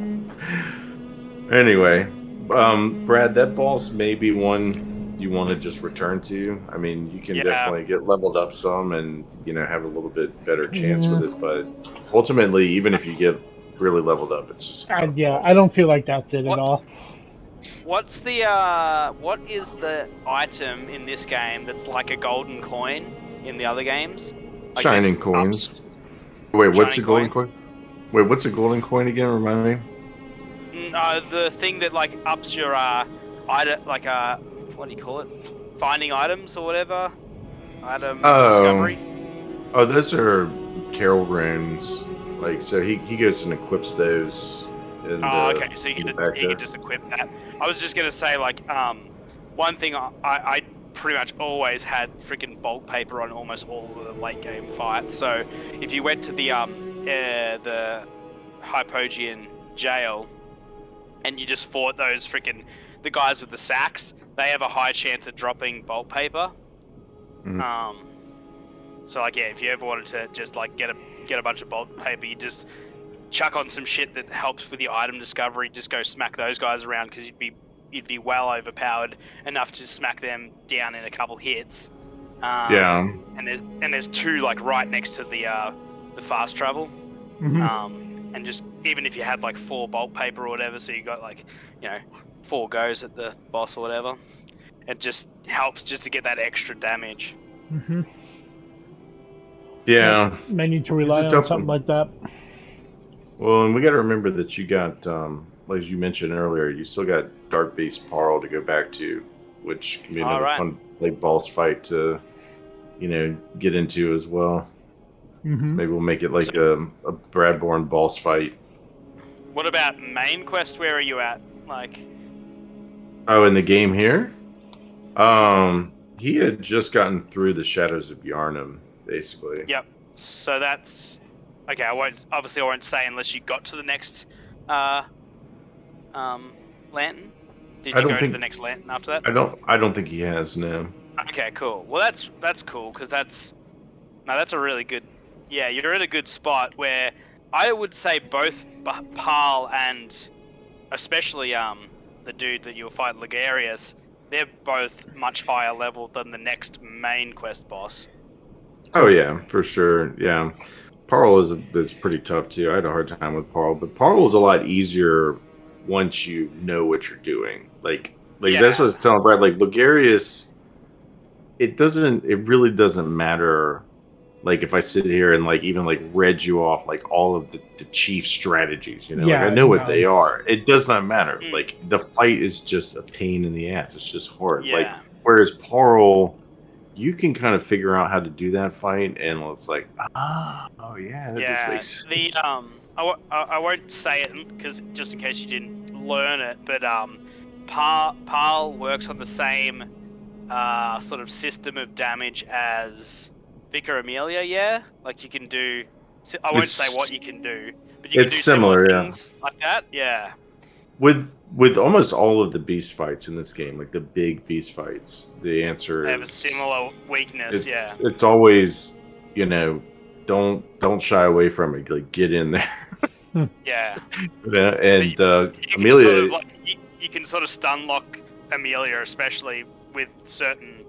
Anyway, Brad, that boss may be one you want to just return to. I mean, you can Yeah. definitely get leveled up some and, have a little bit better chance with it, but ultimately, even if you get really leveled up, it's just a tough Yeah, boss. I don't feel like that's it What- at all. What's the what is the item in this game that's like a golden coin in the other games? Like Shining the coins. ups- Wait, what's a shining golden coins? coin? Wait, what's a golden coin again? Remind me. The thing that like ups your item, like what do you call it? Finding items or whatever. Item discovery. Oh, those are Carol runes. Like, so he goes and equips those. Okay, so you in the can back there. just equip that. I was just gonna say like one thing I pretty much always had freaking bulk paper on almost all of the late game fights. So if you went to the Hypogean jail and you just fought those freaking the guys with the sacks, they have a high chance of dropping bulk paper. Mhm. So like yeah, if you ever wanted to just like get a bunch of bulk paper, you just chuck on some shit that helps with your item discovery. Just go smack those guys around because you'd be well overpowered enough to smack them down in a couple hits. Yeah. And there's two like right next to the fast travel. And just even if you had like 4 bulk paper or whatever, so you got like 4 goes at the boss or whatever, it just helps just to get that extra damage. Yeah. May need to rely It's on a tough something one. like that. Well, and we got to remember that you got, as you mentioned earlier, you still got Dark Beast Parl to go back to, which can be another Alright. fun like boss fight to, get into as well. So maybe we'll make it like a Bradborne boss fight. What about main quest? Where are you at? Like, Oh, in the game here, he had just gotten through the Shadows of Yharnam, basically. yep. So that's okay. I won't say unless you got to the next lantern. Did I you don't go think- to the next lantern after that? I don't think he has, no. Okay, cool. Well, that's cool because that's a really good. Yeah, you're in a good spot where I would say both Parl and especially the dude that you'll fight, Ligarius, they're both much higher level than the next main quest boss. Oh yeah, for sure. Yeah, Parl is pretty tough too. I had a hard time with Parl, but Parl is a lot easier once you know what you're doing. Like Yeah. that's what I was telling Brad. Like Ligarius, it really doesn't matter. Like if I sit here and like even like read you off like all of the chief strategies, like Yeah, I know what no. they are. It does not matter. Mm. Like the fight is just a pain in the ass. It's just hard. Yeah. Like whereas Parl, you can kind of figure out how to do that fight, and it's like, oh yeah, that just makes sense. The I won't say it because just in case you didn't learn it, but Parl works on the same sort of system of damage as Vicar Amelia. Yeah, like you can do. I won't say what you can do, but you can do It's similar, yeah. things like that. Yeah. With almost all of the beast fights in this game, like the big beast fights, the answer They is have a similar weakness. Yeah. It's always, don't shy away from it. Like get in there. Yeah. And You can Amelia, sort of, like, you can sort of stun lock Amelia, especially with certain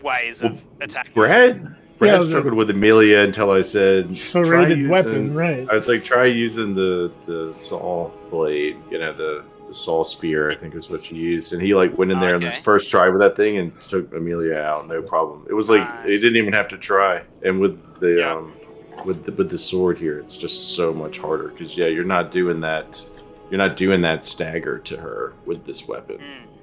ways of attacking. Brad Yeah, struggled with Amelia until I said, try serrated using, weapon, right? I was like, try using the saw blade, the saw spear, I think is what you used. And he like went in there on his Okay. first try with that thing and took Amelia out, no problem. It was like Nice. he didn't even have to try. And with the Yeah. with the sword here, it's just so much harder because you're not doing that stagger to her with this weapon.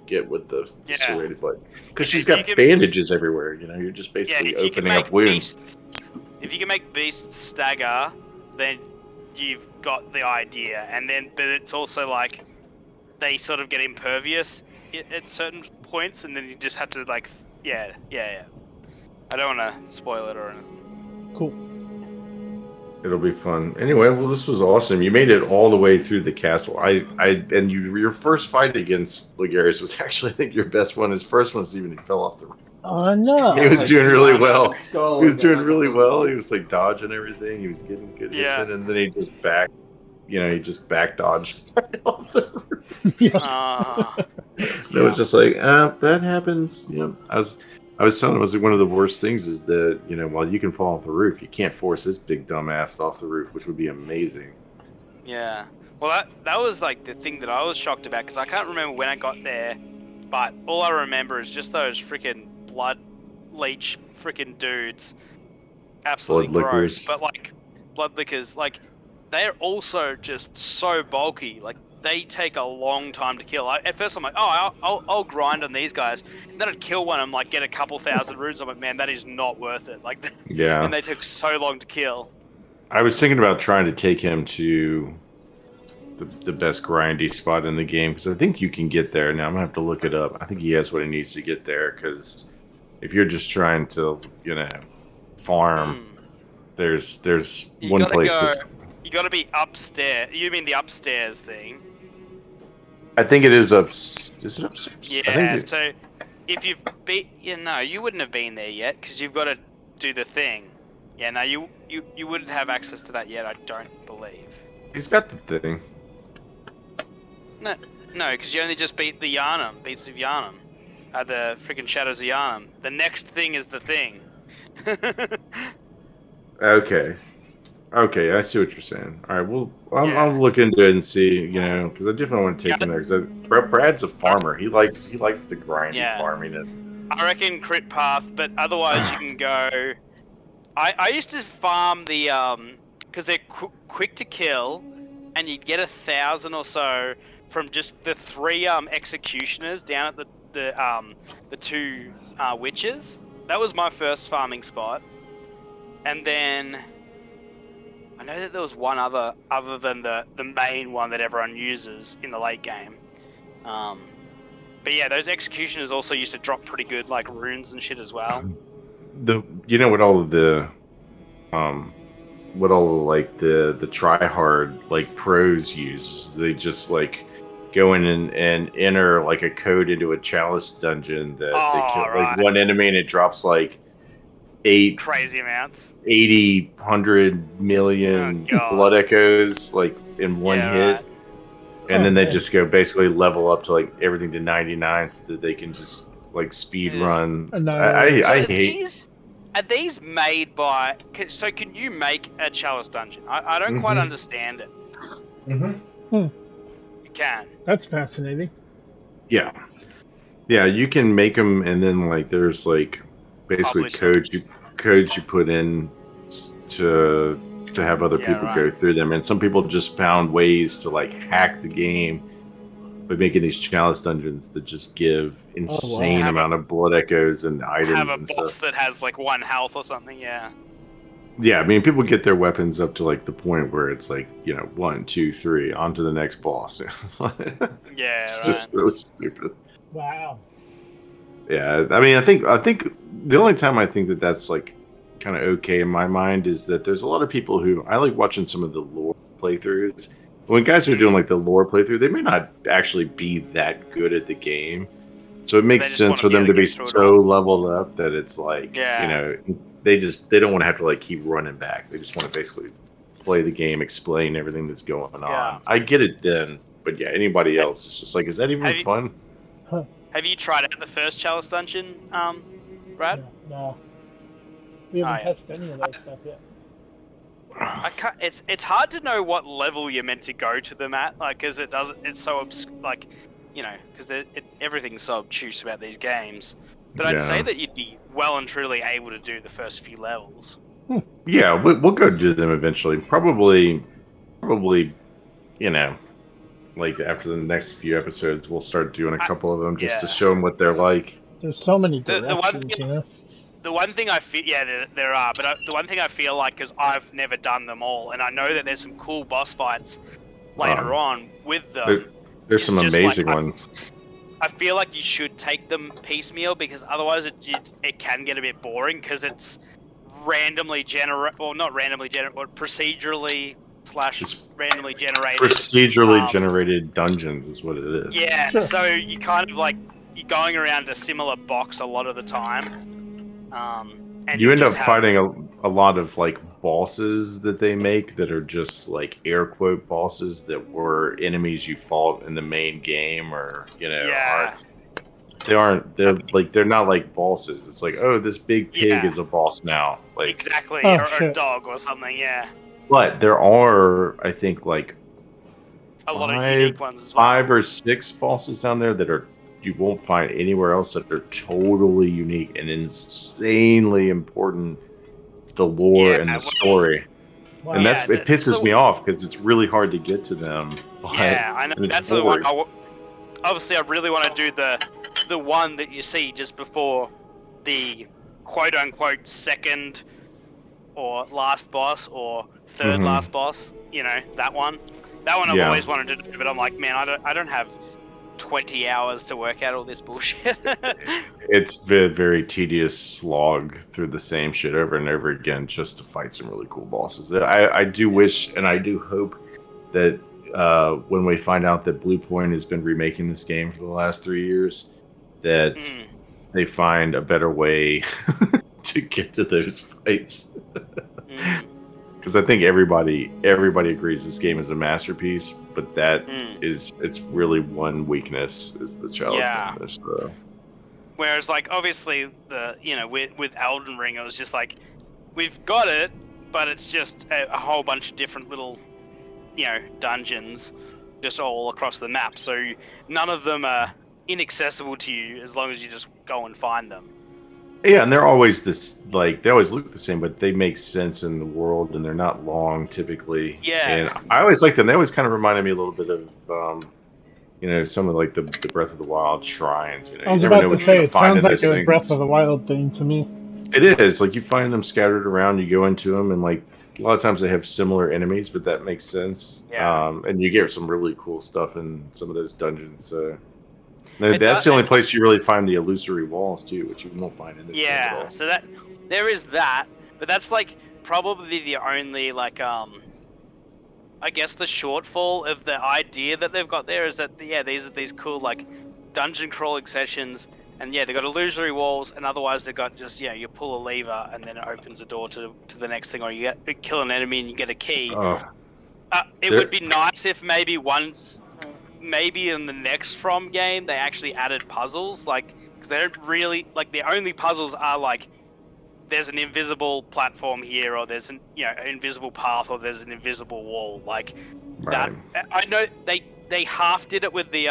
Get with the Yeah. serrated blade because If she's you got can- bandages everywhere. You're just Yeah, basically if you can opening up make wounds. if you can make beasts stagger, then you've got the idea. But it's also like they sort of get impervious at certain points, and then you just have to like, yeah. I don't want to spoil it or anything. Cool. It'll be fun. Anyway, well, this was awesome. You made it all the way through the castle. Your first fight against Ligarius was actually, I think, your best one. His first one, Steven, he fell off the roof. Oh He no! was Like, doing he really landed on well. his skull He was and then, doing like, really up well. the- He was like dodging everything. He was getting good hits Yeah. in, and then he just back, he just back dodged right off the roof. Yeah. And it was just like, that happens. I was telling him, it was one of the worst things is that, while you can fall off the roof, you can't force this big dumbass off the roof, which would be amazing. Yeah. Well, that was like the thing that I was shocked about because I can't remember when I got there, but all I remember is just those freaking blood leech freaking dudes. Absolutely Blood gross. lickers. But like blood lickers, like they're also just so bulky. Like they take a long time to kill. At first I'm like, oh, I'll grind on these guys. And then I'd kill one and like get a couple thousand runes. I'm like, man, that is not worth it. Like, Yeah. and they took so long to kill. I was thinking about trying to take him to the best grindy spot in the game because I think you can get there. Now I'm gonna have to look it up. I think he has what he needs to get there because if you're just trying to, farm, there's You one gotta place go. that's. You gotta be upstairs. You mean the upstairs thing? I think it is up. Is it upstairs? I Yeah. think So if you've you wouldn't have been there yet because you've got to do the thing. Yeah, no, you wouldn't have access to that yet. I don't believe. he's got the thing. No, because you only just beat the Yharnam, beats of Yharnam, the freaking Shadows of Yharnam. The next thing is the thing. Okay, I see what you're saying. All right, well, Yeah. I'll look into it and see, because I definitely want to take him there. Because Brad's a farmer. He likes the grindy Yeah. farminess. I reckon crit path, but otherwise you can go. I used to farm the because they're quick to kill, and you'd get 1,000 or so from just the 3 executioners down at the 2 witches. That was my first farming spot, and then I know that there was one other than the main one that everyone uses in the late game. But yeah, those executioners also used to drop pretty good like runes and shit as well. What all of the the try hard like pros use, they just like go in and enter like a code into a chalice dungeon that they kill like one enemy and it drops like 8 crazy amounts, 80, 100 million blood echoes like in one hit. Right. And then they just go basically level up to like everything to 99 so that they can just like speed run. I hate. Are these made by? So can you make a chalice dungeon? I don't quite understand it. You can. That's fascinating. Yeah, you can make them, and then like there's like basically codes you put in to have other people go through them, and some people just found ways to like hack the game by making these chalice dungeons that just give insane amount of blood echoes and items Have a and boss stuff. that has like 1 health or something. Yeah. Yeah, I mean, people get their weapons up to like the point where it's like 1, 2, 3 on to the next boss. It's just really stupid. Wow. Yeah, I mean, I think the only time I think that that's like kind of okay in my mind is that there's a lot of people who I like watching some of the lore playthroughs. When guys are doing like the lore playthrough, they may not actually be that good at the game, so it makes sense for them to be so leveled up that it's like they don't want to have to like keep running back. They just want to basically play the game, explain everything that's going on. I get it then, but yeah, anybody else is just like, is that even fun? Have you tried out the first chalice dungeon, Brad? No. We haven't touched any of that stuff yet. I can't. It's hard to know what level you're meant to go to them at, like, because it's so like, because everything's so obtuse about these games. But I'd say that you'd be well and truly able to do the first few levels. Yeah, we'll go do them eventually. Probably, like after the next few episodes, we'll start doing a couple of them just to show them what they're like. There's so many directions, The one thing I feel, there are, but the one thing I feel like, because I've never done them all, and I know that there's some cool boss fights later on with them. There's some amazing ones. I feel like you should take them piecemeal because otherwise it can get a bit boring because it's randomly generate, well, not randomly generate, but procedurally slash It's randomly generated. procedurally um, generated dungeons is what it is. Yeah, Sure. so you kind of like you're going around a similar box a lot of the time, and You end just up have fighting a lot of like bosses that they make that are just like air quote bosses that were enemies you fought in the main game, or yeah, they're not like bosses. It's like, oh, this big pig yeah, is a boss now. Like, exactly, Oh or a shit. dog or something. Yeah, but there are, I think, like a lot of five unique ones as well. or six bosses down there that are you won't find anywhere else, that are totally unique and insanely important to the lore Yeah, and the well, story. And Wow. yeah, it that's pisses the me off because it's really hard to get to them. But yeah, I know and it's that's the one. boring. Obviously, I really want to do the one that you see just before the quote unquote second or last boss or third Mhm. last boss. You know, that one. That one I've Yeah. always wanted to do, but I'm like, man, I don't have 20 hours to work out all this bullshit. It's very, very tedious slog through the same shit over and over again just to fight some really cool bosses. I do wish and I do hope that when we find out that Blue Point has been remaking this game for the last 3 years, that Mm, they find a better way to get to those fights. mm, Because I think everybody agrees this game is a masterpiece, but that mm. is it's really one weakness is the chalice Yeah. damage. So. Whereas, like, obviously, with Elden Ring, it was just like, we've got it, but it's just a whole bunch of different little, dungeons, just all across the map. So none of them are inaccessible to you as long as you just go and find them. Yeah, and they're always they always look the same, but they make sense in the world, and they're not long typically. Yeah. And I always liked them. They always kind of reminded me a little bit of, some of like the Breath of the Wild shrines. I was you never about know to what say, you're it gonna find sounds in like those a things. Breath of the Wild thing to me. It is like you find them scattered around. You go into them, and like a lot of times they have similar enemies, but that makes sense. Yeah. And you get some really cool stuff in some of those dungeons. So It that's does- the only place you really find the illusory walls too, which you won't find in this game at Yeah, all. so that there is that, but that's like probably the only like I guess the shortfall of the idea that they've got there is that these are these cool like dungeon crawling sessions, and they've got illusory walls, and otherwise they've got just you pull a lever and then it opens a door to the next thing, or you kill an enemy and you get a key. It would be nice if maybe in the next From game they actually added puzzles, like, because they don't really like, the only puzzles are like there's an invisible platform here, or there's an invisible path, or there's an invisible wall, like Right. that. I know they half did it with the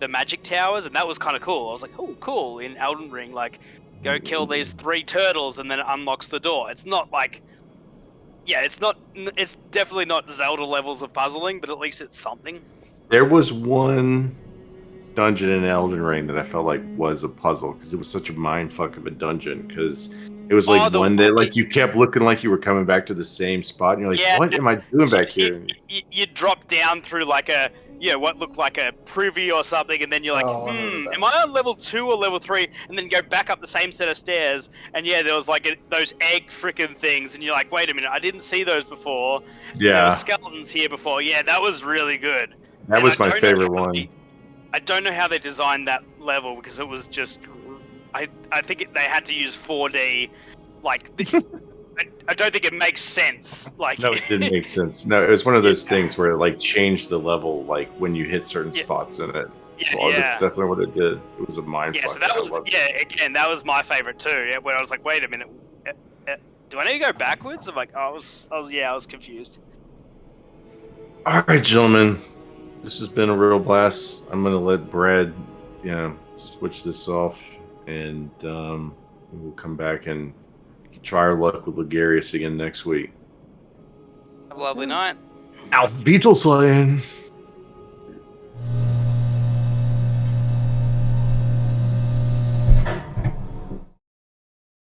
magic towers, and that was kind of cool. I was like, oh cool, in Elden Ring, like go kill these 3 turtles and then it unlocks the door. It's not like it's definitely not Zelda levels of puzzling, but at least it's something. There was one dungeon in Elden Ring that I felt like was a puzzle because it was such a mind fuck of a dungeon, because it was like one that like you kept looking like you were coming back to the same spot, and you're like, what am I doing back here? You drop down through like what looked like a privy or something, and then you're like, am I on level 2 or level 3? And then go back up the same set of stairs, and there was like those egg frickin' things, and you're like, wait a minute, I didn't see those before. There were skeletons here before. Yeah, that was really good. That was my favorite one. I don't know how they designed that level, because it was just, I think they had to use 4D, like, I don't think it makes sense. Like, No, it didn't make sense. No, it was one of those things where it like changed the level, like when you hit certain spots in it. So that's definitely what it did. It was a mind fuck. So that was again, that was my favorite too. Yeah, where I was like, wait a minute, do I need to go backwards? I'm like, I was confused. All right, gentlemen, this has been a real blast. I'm gonna let Brad, switch this off, and we'll come back and try our luck with Ligarius again next week. Have a lovely night. Auf Wiedersehen.